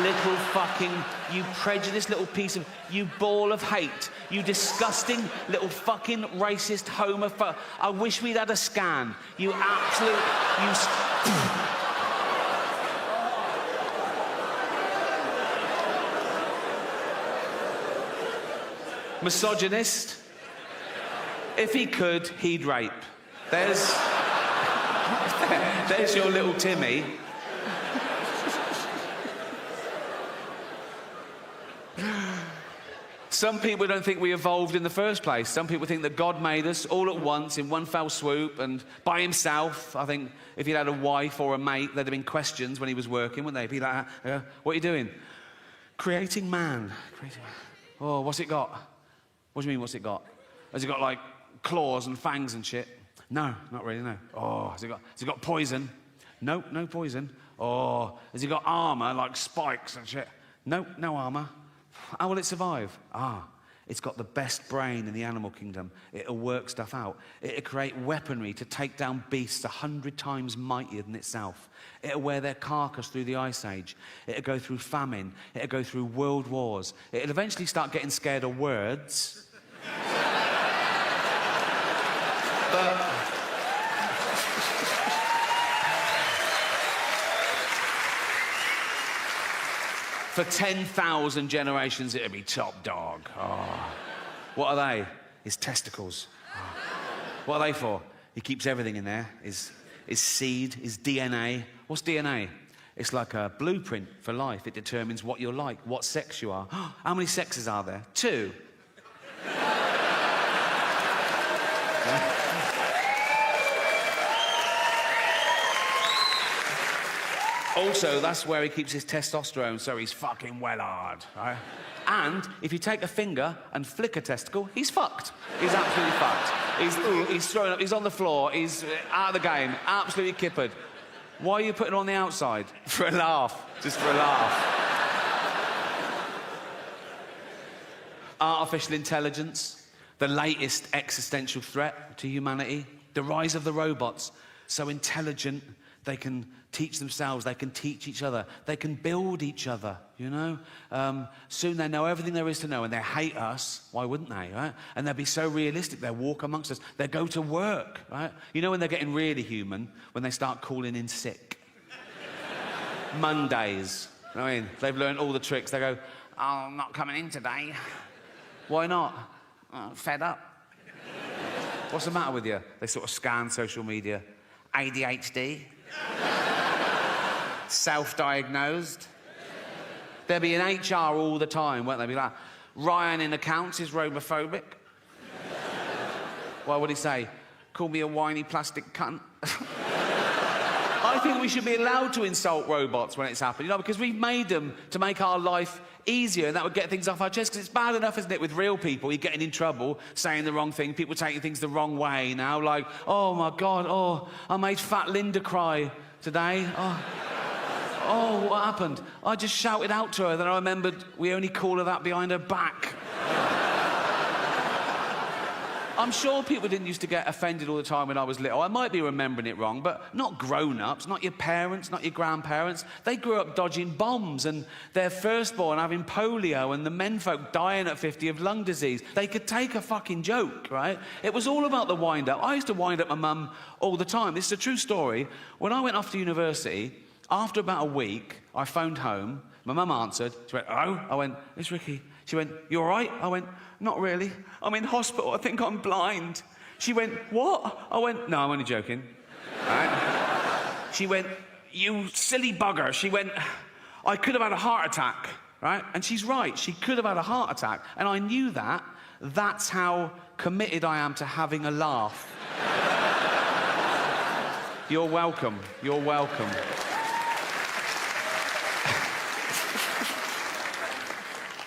little fucking, you prejudiced little piece of, you ball of hate, you disgusting little fucking racist homophobe. I wish we'd had a scan. You absolute, misogynist. If he could, he'd rape. There's your little Timmy. Some people don't think we evolved in the first place. Some people think that God made us all at once in one fell swoop and by himself. I think if he'd had a wife or a mate, there'd have been questions when he was working, wouldn't they? Be like, what are you doing? Creating man. Oh, what's it got? What do you mean, what's it got? Has it got, like, claws and fangs and shit? No, not really, no. Oh, has it got poison? No, no poison. Oh, has it got armour, like spikes and shit? No armour. How will it survive? It's got the best brain in the animal kingdom. It'll work stuff out. It'll create weaponry to take down beasts 100 times mightier than itself. It'll wear their carcass through the Ice Age. It'll go through famine. It'll go through world wars. It'll eventually start getting scared of words. But... for 10,000 generations, it'll be top dog. What are they? His testicles. What are they for? He keeps everything in there. His seed, his DNA. What's DNA? It's like a blueprint for life. It determines what you're like, what sex you are. How many sexes are there? 2. Also, that's where he keeps his testosterone, so he's fucking well hard, right? And if you take a finger and flick a testicle, he's fucked. He's absolutely fucked. He's thrown up, he's on the floor, he's out of the game, absolutely kippered. Why are you putting it on the outside? For a laugh, just for a laugh. Artificial intelligence, the latest existential threat to humanity, the rise of the robots, so intelligent, they can teach themselves, they can teach each other, they can build each other, you know? Soon they know everything there is to know, and they hate us. Why wouldn't they, right? And they'll be so realistic, they'll walk amongst us, they'll go to work, right? You know when they're getting really human? When they start calling in sick. Mondays, you know what I mean? They've learned all the tricks. They go, oh, I'm not coming in today. Why not? Fed up. What's the matter with you? They sort of scan social media. ADHD. Self-diagnosed. They'll be in HR all the time, won't they? Be like, Ryan in accounts is robophobic. What would he say? Call me a whiny plastic cunt. I think we should be allowed to insult robots when it's happened, you know, because we've made them to make our life easier, and that would get things off our chest, because it's bad enough, isn't it, with real people, you're getting in trouble, saying the wrong thing, people taking things the wrong way now, like, oh my God, I made fat Linda cry today. Oh, what happened? I just shouted out to her, then I remembered we only call her that behind her back. I'm sure people didn't used to get offended all the time when I was little. I might be remembering it wrong, but not grown-ups, not your parents, not your grandparents. They grew up dodging bombs and their firstborn having polio and the menfolk dying at 50 of lung disease. They could take a fucking joke, right? It was all about the wind-up. I used to wind up my mum all the time. This is a true story. When I went off to university, after about a week, I phoned home. My mum answered. She went, hello? I went, it's Ricky. She went, you all right? I went, not really. I'm in hospital. I think I'm blind. She went, what? I went, no, I'm only joking. Right? She went, you silly bugger. She went, I could have had a heart attack. Right? And she's right. She could have had a heart attack. And I knew that. That's how committed I am to having a laugh. You're welcome. You're welcome.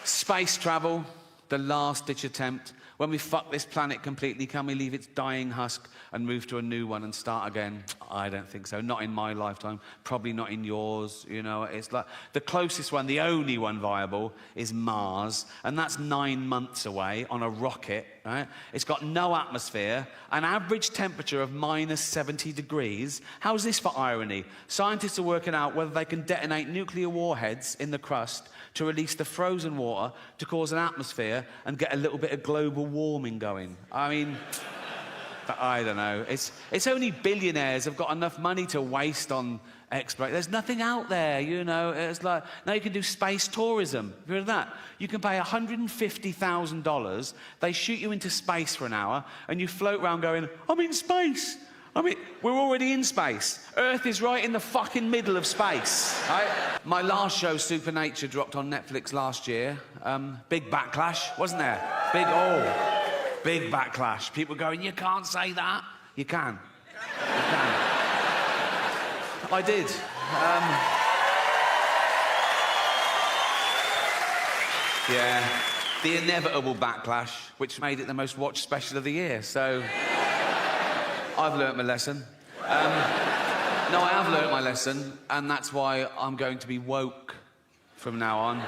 Space travel, the last-ditch attempt. When we fuck this planet completely, can we leave its dying husk and move to a new one and start again? I don't think so. Not in my lifetime. Probably not in yours. You know, it's like the closest one, the only one viable, is Mars, and that's 9 months away on a rocket. Right? It's got no atmosphere, an average temperature of minus 70 degrees. How's this for irony? Scientists are working out whether they can detonate nuclear warheads in the crust to release the frozen water to cause an atmosphere and get a little bit of global warming going. I mean, I don't know. It's only billionaires have got enough money to waste on exploration. There's nothing out there, you know. It's like, now you can do space tourism. Have you heard of that? You can pay $150,000. They shoot you into space for an hour, and you float around going, I'm in space. I mean, we're already in space. Earth is right in the fucking middle of space, right? My last show, Supernature, dropped on Netflix last year. Big backlash, wasn't there? Big backlash. People going, you can't say that. You can. You can. I did. Yeah. The inevitable backlash, which made it the most watched special of the year, so... I've learnt my lesson. No, I have learnt my lesson, and that's why I'm going to be woke. from now on.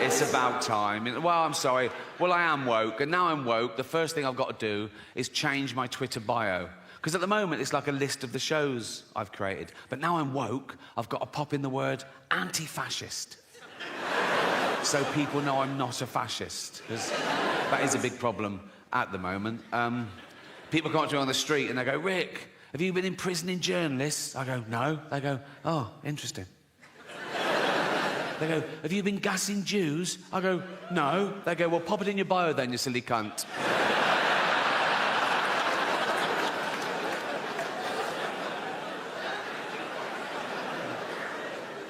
It's about time. Well, I'm sorry. Well, I am woke, and now I'm woke. The first thing I've got to do is change my Twitter bio. Because at the moment, it's like a list of the shows I've created. But now I'm woke, I've got to pop in the word anti-fascist. So people know I'm not a fascist. Because that is a big problem at the moment. People come up to me on the street and they go, Rick, have you been imprisoning journalists? I go, no. They go, oh, interesting. They go, have you been gassing Jews? I go, no. They go, well, pop it in your bio then, you silly cunt.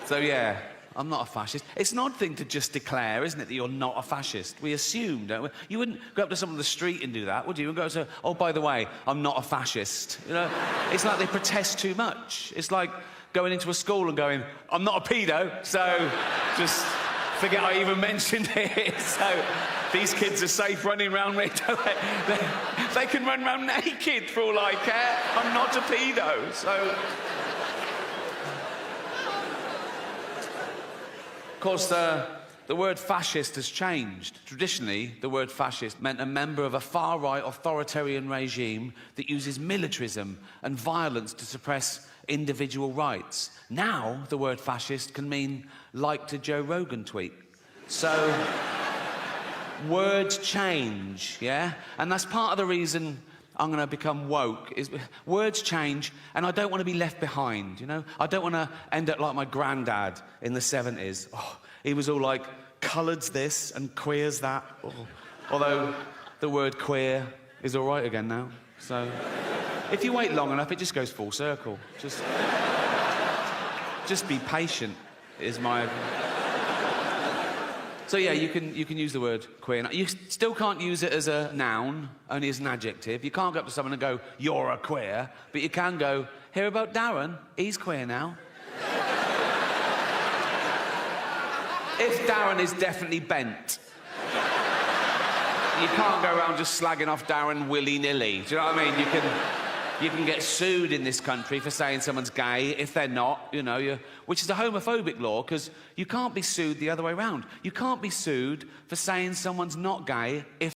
So, yeah, I'm not a fascist. It's an odd thing to just declare, isn't it, that you're not a fascist? We assume, don't we? You wouldn't go up to someone on the street and do that, would you? And go say, oh, by the way, I'm not a fascist. You know, it's like they protest too much. It's like going into a school and going, I'm not a pedo, so just forget I even mentioned it. So these kids are safe running around me. They can run around naked for all I care. I'm not a pedo, so... Of course, the word fascist has changed. Traditionally, the word fascist meant a member of a far-right authoritarian regime that uses militarism and violence to suppress individual rights. Now, the word fascist can mean liked a Joe Rogan tweet. So, words change, yeah? And that's part of the reason I'm going to become woke, is words change, and I don't want to be left behind, you know? I don't want to end up like my granddad in the 70s. Oh, he was all like, coloureds this and queers that. Oh. Although the word queer is all right again now. So if you wait long enough, it just goes full circle. Just be patient, is my... So yeah, you can use the word queer. You still can't use it as a noun, only as an adjective. You can't go up to someone and go, you're a queer, but you can go, hear about Darren? He's queer now. If Darren is definitely bent. You can't go around just slagging off Darren willy-nilly. Do you know what I mean? You can get sued in this country for saying someone's gay if they're not, you know, which is a homophobic law, because you can't be sued the other way around. You can't be sued for saying someone's not gay if